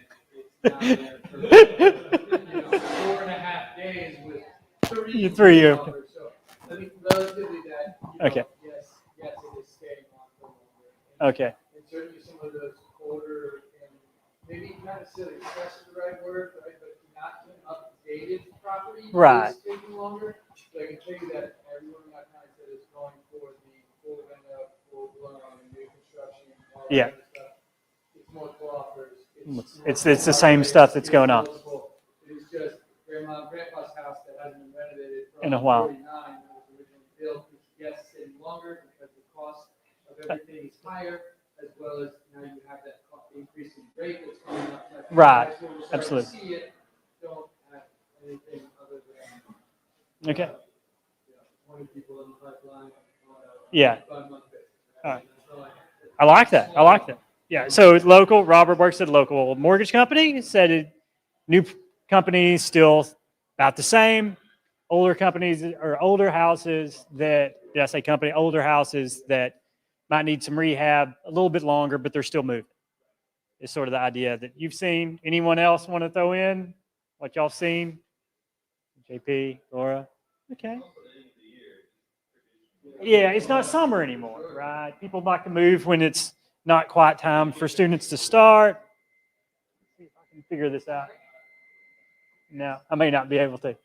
down there for 4.5 days with 3 offers. So I think relatively that, Okay. Yes, it is staying on for longer. Okay. And certainly some of those older and maybe not necessarily stress is the right word, right? But not an updated property Right. is taking longer. So I can tell you that everyone in my concept is going for the full rent-up, full-blown, new construction, all that Yeah. kind of stuff. It's more co-offers. It's the same stuff that's going on. It is just grandma and grandpa's house that hasn't been renovated In a while. 49 when it was originally built, which yes, is taking longer because the cost of everything is higher, as well as now you have that increase in rate that's coming up. So I think Right. that's where we're starting Absolutely. to see it. Don't have anything other than Okay. 20 people in the pipeline on a Yeah. 5-month basis. All right. That's all I have. I like that. Yeah. So it's local. Robert works at a local mortgage company. Said new companies still about the same. Older companies or older houses that, did I say company? Older houses that might need some rehab a little bit longer, but they're still moving. Is sort of the idea that you've seen. Anyone else want to throw in what y'all seen? JP, Laura? Okay. Yeah, it's not summer anymore, right? People like to move when it's not quite time for students to start. Let's see if I can figure this out. No, I may not be able to.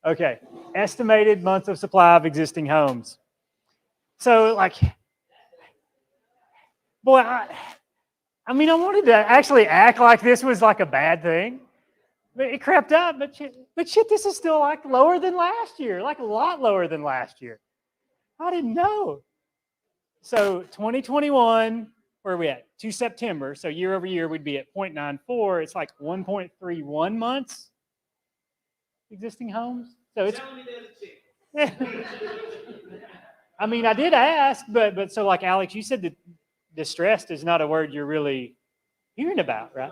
Okay, estimated months of supply of existing homes. So, boy, I wanted to actually act like this was like a bad thing. But it crept up, but shit, this is still like lower than last year, like a lot lower than last year. I didn't know. So 2021, where are we at? To September. So year over year, we'd be at 0.94. It's like 1.31 months existing homes. So it's I mean, I did ask, but so like Alex, you said that distressed is not a word you're really hearing about, right?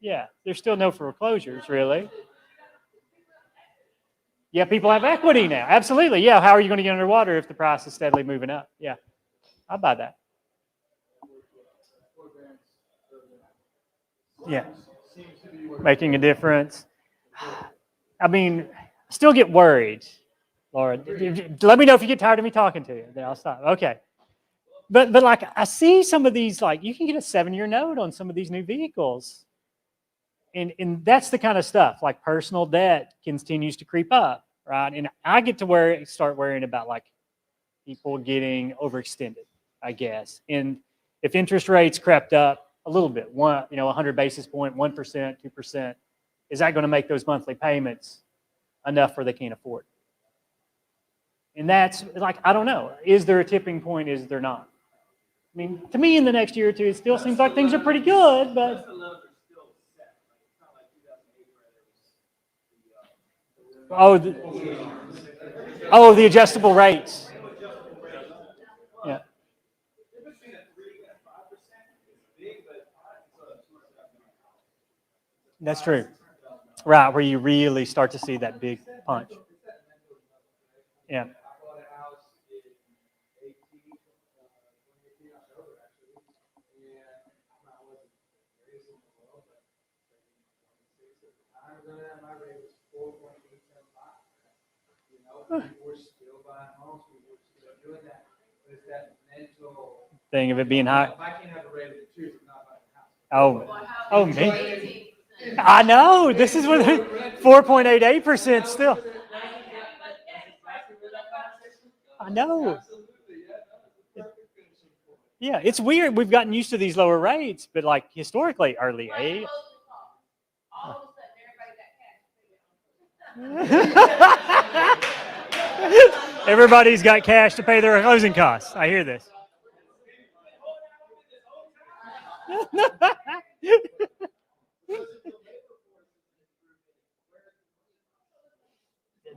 Yeah, there's still no foreclosures, really. Yeah, people have equity now. Absolutely. Yeah, how are you going to get underwater if the price is steadily moving up? Yeah, I'll buy that. Yeah, making a difference. I mean, I still get worried, Laura. Let me know if you get tired of me talking to you. Then I'll stop. Okay. But like I see some of these, like you can get a 7-year note on some of these new vehicles. And that's the kind of stuff, like personal debt continues to creep up, right? And I get to start worrying about like people getting overextended, I guess. And if interest rates crept up a little bit, 100 basis point, 1%, 2%, is that going to make those monthly payments enough where they can't afford? And that's like, I don't know. Is there a tipping point? Is there not? I mean, to me, in the next year or two, it still seems like things are pretty good, but the adjustable rates. Yeah. That's true. Right, where you really start to see that big punch. Yeah. Thing of it being high. Oh, me. I know. This is what 4.88% still. I know. Yeah, it's weird. We've gotten used to these lower rates, but like historically, early 8. Everybody's got cash to pay their closing costs. I hear this.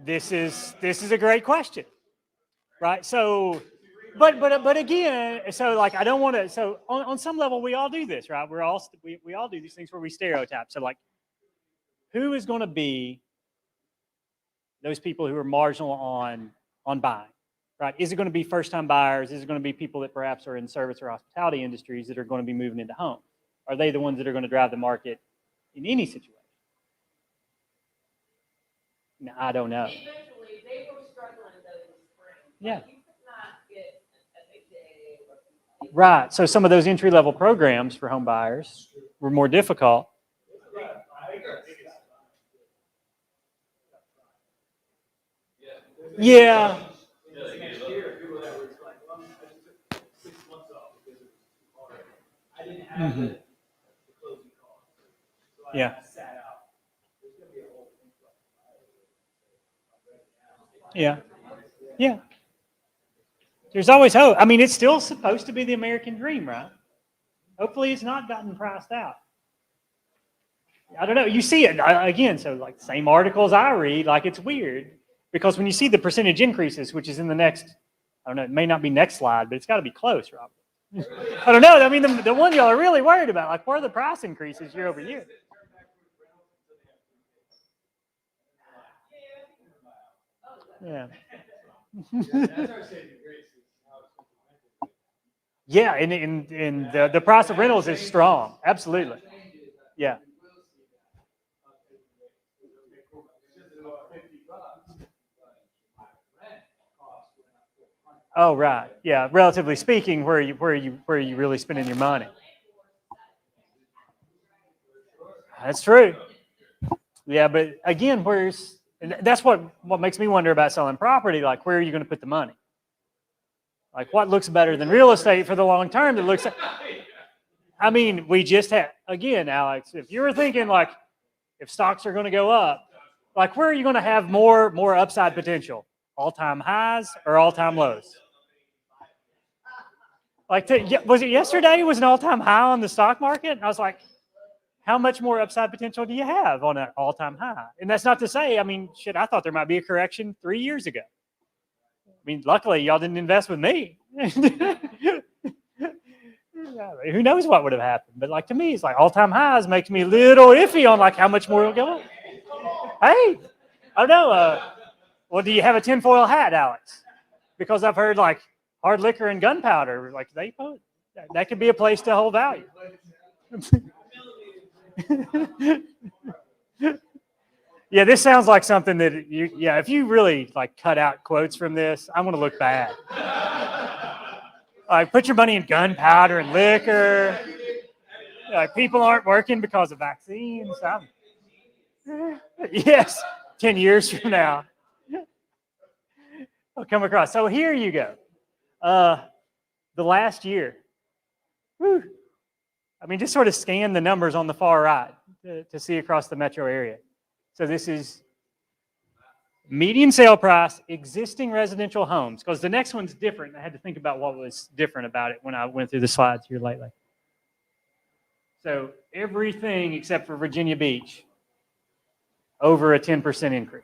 This is a great question, right? So, but again, so like I don't want to. So on some level, we all do this, right? We all do these things where we stereotype. So like, who is going to be those people who are marginal on buying, right? Is it going to be first-time buyers? Is it going to be people that perhaps are in service or hospitality industries that are going to be moving into homes? Are they the ones that are going to drive the market in any situation? No, I don't know. Eventually, they were struggling though in the spring. Yeah. Like, you could not get a big day or Right. So some of those entry-level programs for home buyers were more difficult. Yeah. Mm-hmm. Yeah. Yeah. Yeah. There's always hope. I mean, it's still supposed to be the American dream, right? Hopefully it's not gotten priced out. I don't know. You see it again. So like the same articles I read, like it's weird because when you see the percentage increases, which is in the next, I don't know, it may not be next slide, but it's got to be close, Robert. I don't know. I mean, the one y'all are really worried about, like where are the price increases year over year? Yeah. Yeah, and the price of rentals is strong. Absolutely. Yeah. Oh, right. Yeah. Relatively speaking, where are you really spending your money? That's true. Yeah, but again, that's what makes me wonder about selling property. Like, where are you going to put the money? Like, what looks better than real estate for the long term? That looks. I mean, we just had again, Alex. If you were thinking like, if stocks are going to go up, like, where are you going to have more upside potential? All-time highs or all-time lows? Like, was it yesterday was an all-time high on the stock market? And I was like, how much more upside potential do you have on an all-time high? And that's not to say, I mean, shit, I thought there might be a correction 3 years ago. I mean, luckily, y'all didn't invest with me. Who knows what would have happened? But like to me, it's like all-time highs makes me a little iffy on like how much more will go up. Hey, I don't know. Well, do you have a tinfoil hat, Alex? Because I've heard like hard liquor and gunpowder, like that could be a place to hold value. Yeah, this sounds like something that if you really like cut out quotes from this, I'm gonna look bad. Like, put your money in gunpowder and liquor. People aren't working because of vaccines. Yes, 10 years from now, I'll come across. So here you go. The last year. Whew. I mean, just sort of scan the numbers on the far right to see across the metro area. So this is median sale price, existing residential homes, because the next one's different. I had to think about what was different about it when I went through the slides here lately. So everything except for Virginia Beach, over a 10% increase.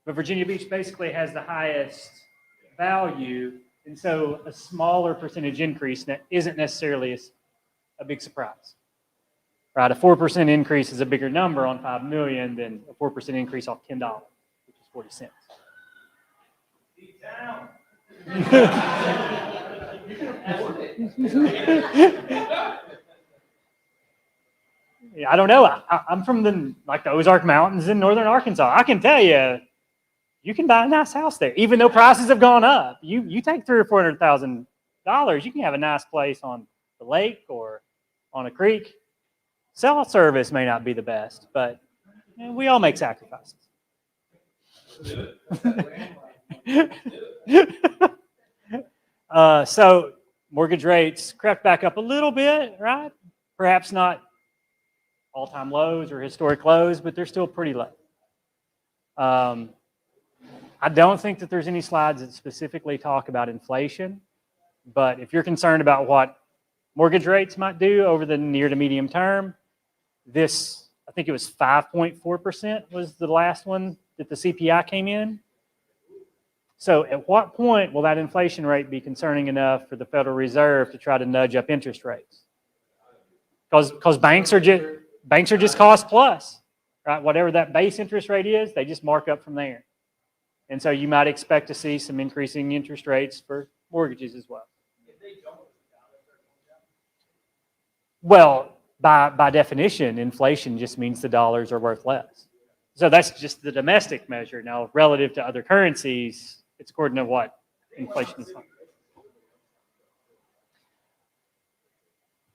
But Virginia Beach basically has the highest value, and so a smaller percentage increase isn't necessarily a big surprise. Right, a 4% increase is a bigger number on 5 million than a 4% increase off $10, which is 40 cents. Deep down. Yeah, I don't know. I'm from the Ozark Mountains in northern Arkansas. I can tell you, you can buy a nice house there, even though prices have gone up. You take $300,000 or $400,000, you can have a nice place on the lake or on a creek. Cell service may not be the best, but we all make sacrifices. So mortgage rates crept back up a little bit, right? Perhaps not all-time lows or historic lows, but they're still pretty low. I don't think that there's any slides that specifically talk about inflation, but if you're concerned about what mortgage rates might do over the near to medium term, this, I think it was 5.4% was the last one that the CPI came in. So at what point will that inflation rate be concerning enough for the Federal Reserve to try to nudge up interest rates? Because banks are just cost plus, right? Whatever that base interest rate is, they just mark up from there. And so you might expect to see some increasing interest rates for mortgages as well. Well, by definition, inflation just means the dollars are worth less. So that's just the domestic measure. Now, relative to other currencies, it's according to what inflation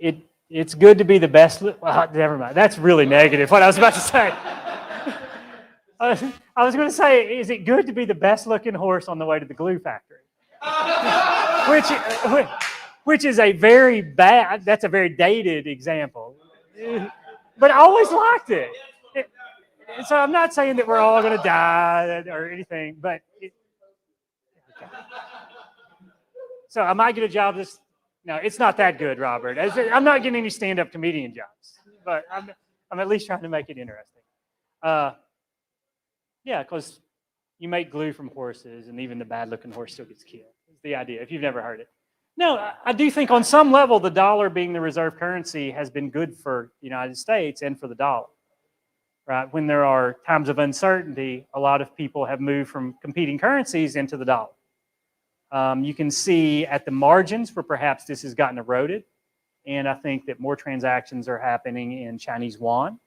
is. It's good to be the best. Never mind. That's really negative. What I was about to say. I was going to say, is it good to be the best looking horse on the way to the glue factory? Which is a very bad, that's a very dated example. But I always liked it. So I'm not saying that we're all going to die or anything, but okay. So I might get a job no, it's not that good, Robert. I'm not getting any stand-up comedian jobs, but I'm at least trying to make it interesting. Yeah, because you make glue from horses, and even the bad-looking horse still gets killed. It's the idea, if you've never heard it. No, I do think on some level, the dollar being the reserve currency has been good for the United States and for the dollar. Right? When there are times of uncertainty, a lot of people have moved from competing currencies into the dollar. You can see at the margins where perhaps this has gotten eroded, and I think that more transactions are happening in Chinese yuan,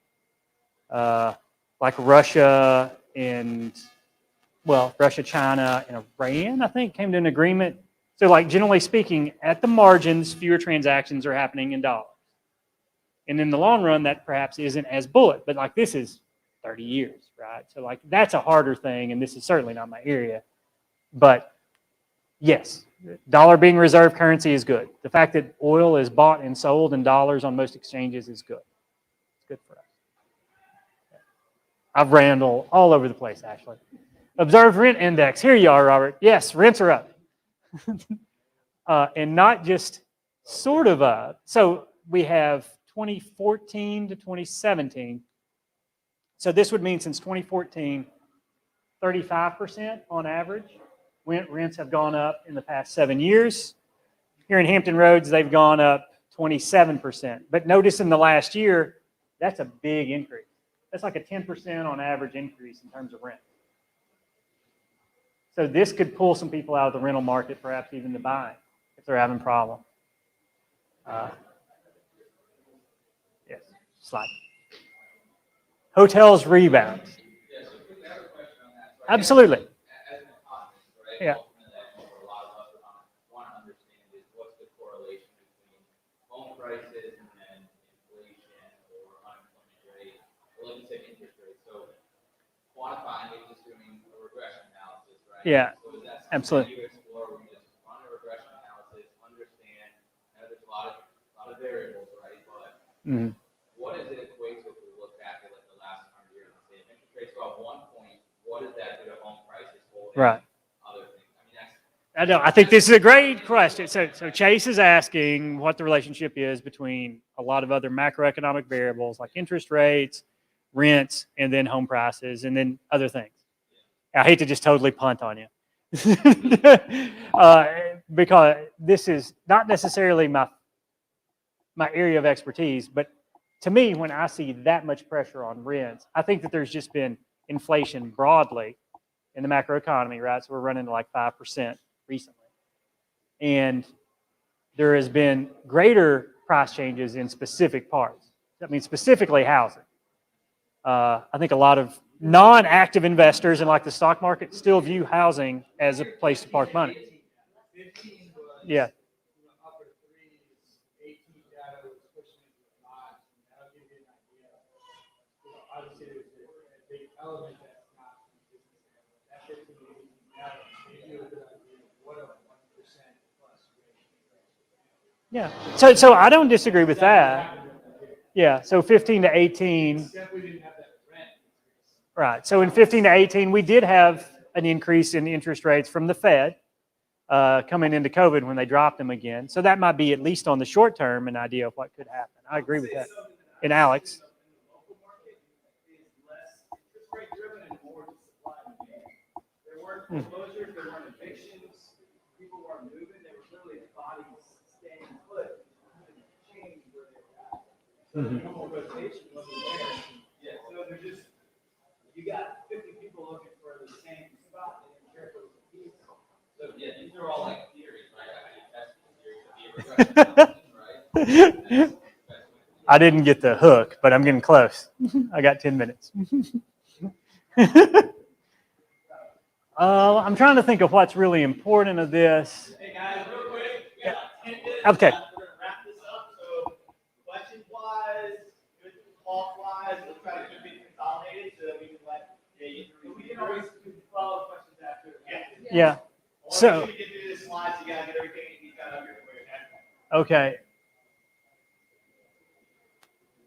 like Russia, China, and Iran, I think, came to an agreement. So, like, generally speaking, at the margins, fewer transactions are happening in dollars. And in the long run, that perhaps isn't as bullet, but like this is 30 years, right? So like that's a harder thing, and this is certainly not my area. But yes, dollar being reserve currency is good. The fact that oil is bought and sold in dollars on most exchanges is good. It's good for us. I've rambled all over the place, actually. Observed rent index. Here you are, Robert. Yes, rents are up. And not just sort of up. So we have 2014 to 2017. So this would mean since 2014, 35% on average. Rents have gone up in the past 7 years. Here in Hampton Roads, they've gone up 27%. But notice in the last year, that's a big increase. That's like a 10% on average increase in terms of rent. So this could pull some people out of the rental market, perhaps even to buy if they're having problems. Yes, slide. Hotels rebound. Yeah, so quickly, I have a question on that. So Absolutely. as an economist, right? Yeah. Ultimately, I think what a lot of us want to understand is what's the correlation between home prices and then inflation or unemployment rate, or like you said, interest rates. So quantifying it, just doing a regression analysis, right? Yeah, So is that something absolutely. you explore where you just run a regression analysis, understand, there's a lot of variables, right? But Mhm. what does it equate to if we look back at like the last 100 years and say if interest rates go up 1 point, what does that do to home prices? Right. Other things. I mean, that's I know. I think this is a great question. So Chase is asking what the relationship is between a lot of other macroeconomic variables like interest rates, rents, and then home prices, and then other things. I hate to just totally punt on you. Because this is not necessarily my area of expertise, but to me, when I see that much pressure on rents, I think that there's just been inflation broadly in the macroeconomy, right? So we're running like 5% recently. And there has been greater price changes in specific parts. I mean, specifically housing. I think a lot of non-active investors in like the stock market still view housing as a place to park money. 15 was, Yeah. upper threes, 18 data was pushing into the nines, and that'll give you an idea. Obviously, there's a big element that's not from the business area. That 15 to 18 data gives you a good idea of what a 1% plus rate. Yeah. So I don't disagree with that. Yeah. So 15 to 18. Except we didn't have that rent increase. Right. So in 15 to 18, we did have an increase in interest rates from the Fed coming into COVID when they dropped them again. So that might be, at least on the short term, an idea of what could happen. I agree with that. And Alex. Local market is less interest rate driven and more just supply and demand. There weren't foreclosures, there weren't evictions, people weren't moving, there were literally bodies staying put, couldn't change where they were at. So the normal rotation wasn't there. Yeah, so they're just, you got 50 people looking for the same spot, they didn't care if it was a piece. so yeah, these are all like theories, right? I mean, that's the theory to be a regression analysis, right? I didn't get the hook, but I'm getting close. I got 10 minutes. I'm trying to think of what's really important of this. Hey guys, real quick, we got like 10 minutes. Okay. We're gonna wrap this up. So questions wise, good talk wise, we'll try to keep it consolidated so that we can let you we can always follow questions after. Yeah. So, Once we get through this slides, you gotta get everything he's got up here for you. okay.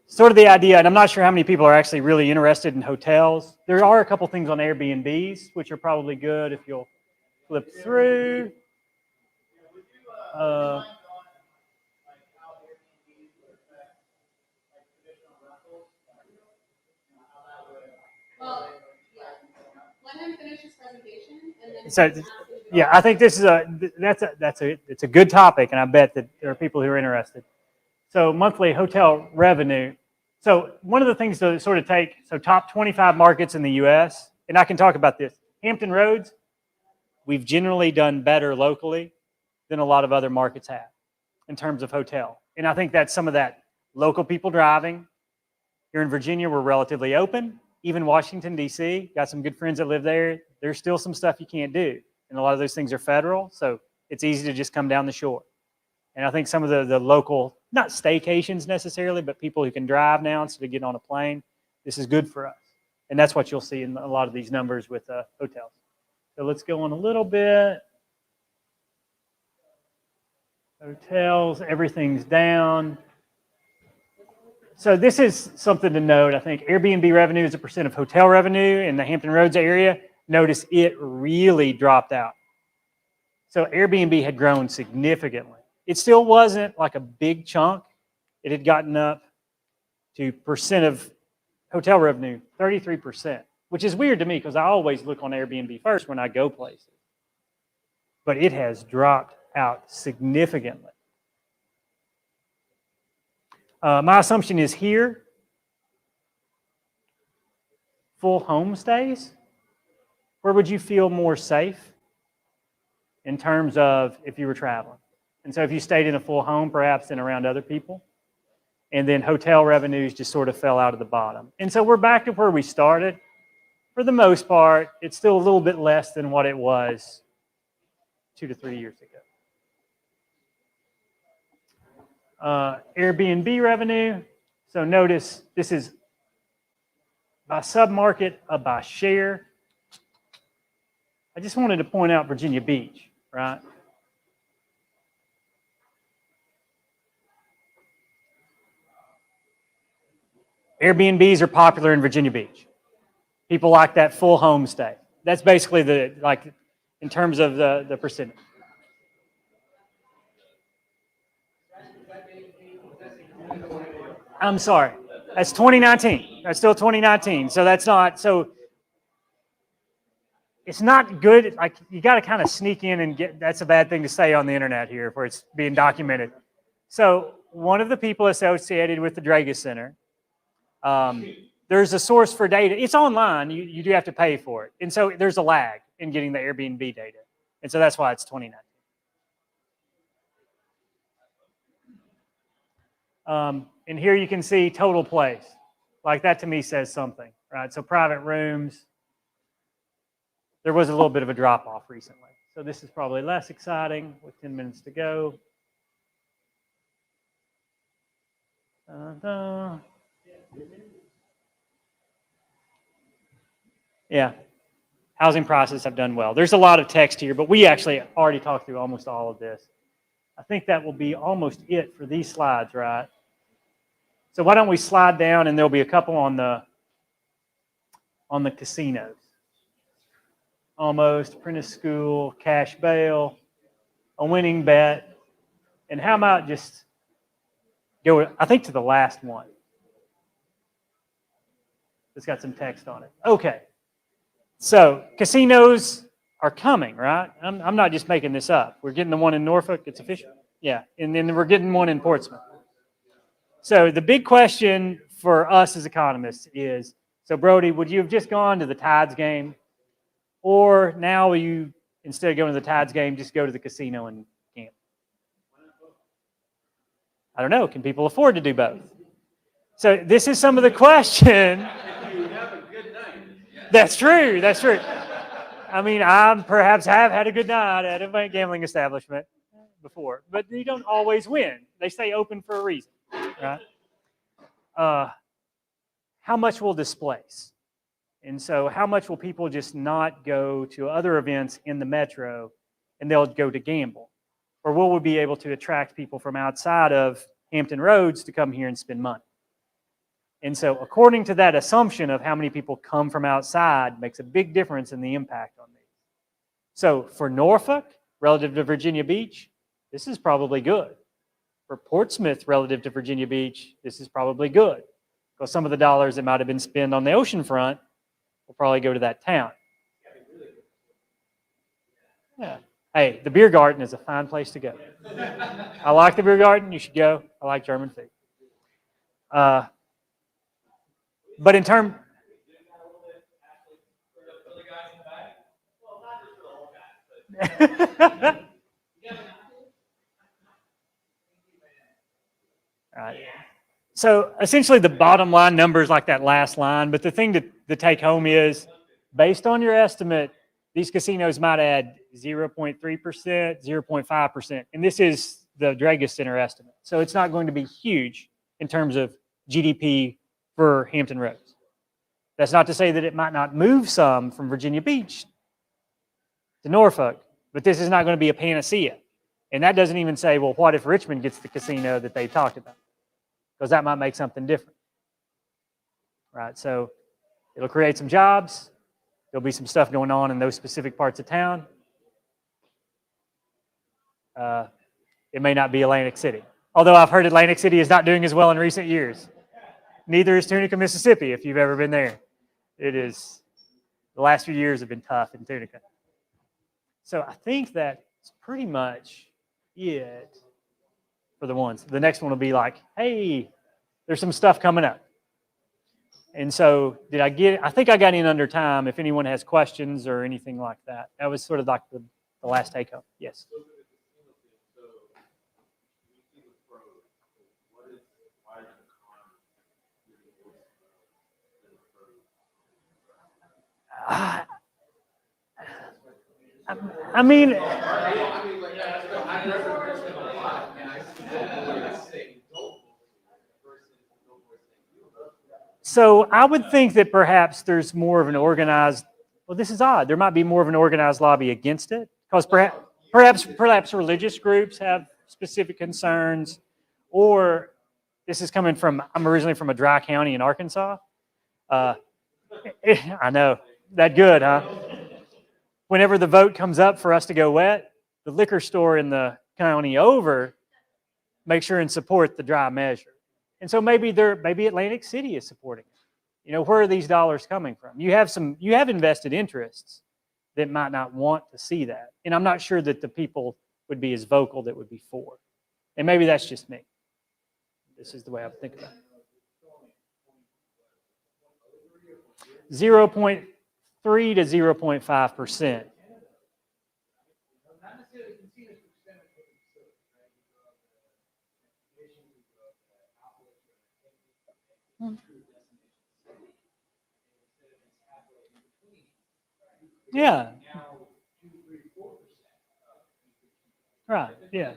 Sort of the idea, and I'm not sure how many people are actually really interested in hotels. There are a couple things on Airbnbs, which are probably good if you'll flip through. Well, yeah. Let him finish his presentation and then. So, yeah, I think this is it's a good topic, and I bet that there are people who are interested. So monthly hotel revenue. So one of the things to sort of take, so top 25 markets in the U.S., and I can talk about this. Hampton Roads, we've generally done better locally than a lot of other markets have in terms of hotel. And I think that's some of that local people driving. Here in Virginia, we're relatively open. Even Washington, D.C., got some good friends that live there. There's still some stuff you can't do. And a lot of those things are federal, so it's easy to just come down the shore. And I think some of the local, not staycations necessarily, but people who can drive now instead of getting on a plane, this is good for us. And that's what you'll see in a lot of these numbers with hotels. So let's go on a little bit. Hotels, everything's down. So this is something to note. I think Airbnb revenue is a percent of hotel revenue in the Hampton Roads area. Notice it really dropped out. So Airbnb had grown significantly. It still wasn't like a big chunk. It had gotten up to percent of hotel revenue, 33%, which is weird to me because I always look on Airbnb first when I go places. But it has dropped out significantly. My assumption is here, full homestays, where would you feel more safe in terms of if you were traveling? And so if you stayed in a full home, perhaps then around other people, and then hotel revenues just sort of fell out of the bottom. And so we're back to where we started. For the most part, it's still a little bit less than what it was 2 to 3 years ago. Airbnb revenue. So notice this is by submarket, by share. I just wanted to point out Virginia Beach, right? Airbnbs are popular in Virginia Beach. People like that full homestay. That's basically in terms of the percentage. I'm sorry. That's 2019. That's still 2019. So that's not, so it's not good. Like, you got to kind of sneak in and get, that's a bad thing to say on the internet here where it's being documented. So one of the people associated with the Dragus Center, there's a source for data. It's online. You do have to pay for it. And so there's a lag in getting the Airbnb data. And so that's why it's 2019. And here you can see total place. Like, that to me says something, right? So private rooms, there was a little bit of a drop off recently. So this is probably less exciting with 10 minutes to go. Yeah, housing prices have done well. There's a lot of text here, but we actually already talked through almost all of this. I think that will be almost it for these slides, right? So why don't we slide down, and there'll be a couple on the casinos. Almost, Apprentice School, cash bail, a winning bet, and how about just go, I think, to the last one. It's got some text on it. Okay. So casinos are coming, right? I'm not just making this up. We're getting the one in Norfolk. It's official. Yeah. And then we're getting one in Portsmouth. So the big question for us as economists is, so Brody, would you have just gone to the Tides game? Or now will you, instead of going to the Tides game, just go to the casino and gamble? I don't know. Can people afford to do both? So this is some of the question. That's true. That's true. I mean, I perhaps have had a good night at a gambling establishment before, but you don't always win. They stay open for a reason, right? How much will displace? And so how much will people just not go to other events in the metro and they'll go to gamble? Or will we be able to attract people from outside of Hampton Roads to come here and spend money? And so according to that assumption of how many people come from outside makes a big difference in the impact on these. So for Norfolk, relative to Virginia Beach, this is probably good. For Portsmouth, relative to Virginia Beach, this is probably good. Because some of the dollars that might have been spent on the ocean front will probably go to that town. Yeah. Hey, the beer garden is a fine place to go. I like the beer garden. You should go. I like German food. But in terms... Right. So essentially the bottom line number is like that last line, but the thing to take home is, based on your estimate, these casinos might add 0.3%, 0.5%, and this is the Dragus Center estimate. So it's not going to be huge in terms of GDP for Hampton Roads. That's not to say that it might not move some from Virginia Beach to Norfolk, but this is not going to be a panacea. And that doesn't even say, well, what if Richmond gets the casino that they talked about? Because that might make something different. Right, so it'll create some jobs. There'll be some stuff going on in those specific parts of town. It may not be Atlantic City. Although I've heard Atlantic City is not doing as well in recent years. Neither is Tunica, Mississippi, if you've ever been there. It is, the last few years have been tough in Tunica. So I think that's pretty much it for the ones. The next one will be like, hey, there's some stuff coming up. And so I think I got in under time if anyone has questions or anything like that. That was sort of like the last take home. Yes. I mean, so I would think that perhaps there's more of an organized, well, this is odd. There might be more of an organized lobby against it because perhaps religious groups have specific concerns, or this is coming from, I'm originally from a dry county in Arkansas. I know, that good, huh? Whenever the vote comes up for us to go wet, the liquor store in the county over make sure and support the dry measure. And so maybe Atlantic City is supporting it. You know, where are these dollars coming from? You have invested interests that might not want to see that. And I'm not sure that the people would be as vocal that would be for. And maybe that's just me. This is the way I would think about it. 0.3 to 0.5%. Yeah. Right. Yeah.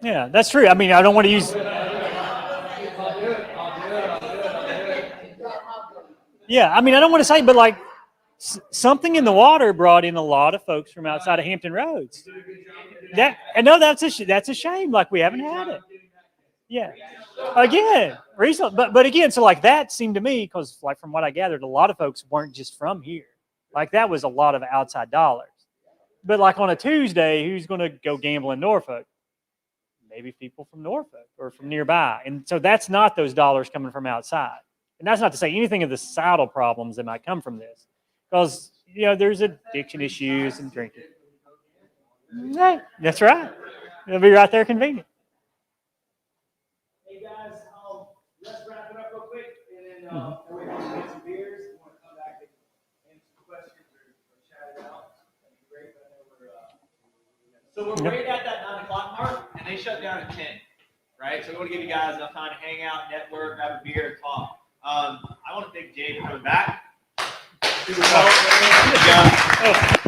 Yeah, that's true. I mean, I don't want to use. Yeah, I mean, I don't want to say, but like something in the water brought in a lot of folks from outside of Hampton Roads. That's a shame. Like we haven't had it. Yeah. Again, recently, but again, so like that seemed to me, because like from what I gathered, a lot of folks weren't just from here. Like that was a lot of outside dollars. But like on a Tuesday, who's going to go gamble in Norfolk? Maybe people from Norfolk or from nearby. And so that's not those dollars coming from outside. And that's not to say anything of the societal problems that might come from this, because there's addiction issues and drinking. Right. That's right. It'll be right there convenient. Hey guys, let's wrap it up real quick, and then we're going to get some beers. We want to come back and answer some questions or chat it out. That'd be great. So we're right at that 9 o'clock mark, and they shut down at 10, right? So we want to give you guys enough time to hang out, network, grab a beer, and talk. I want to thank Jay for coming back. Super fun.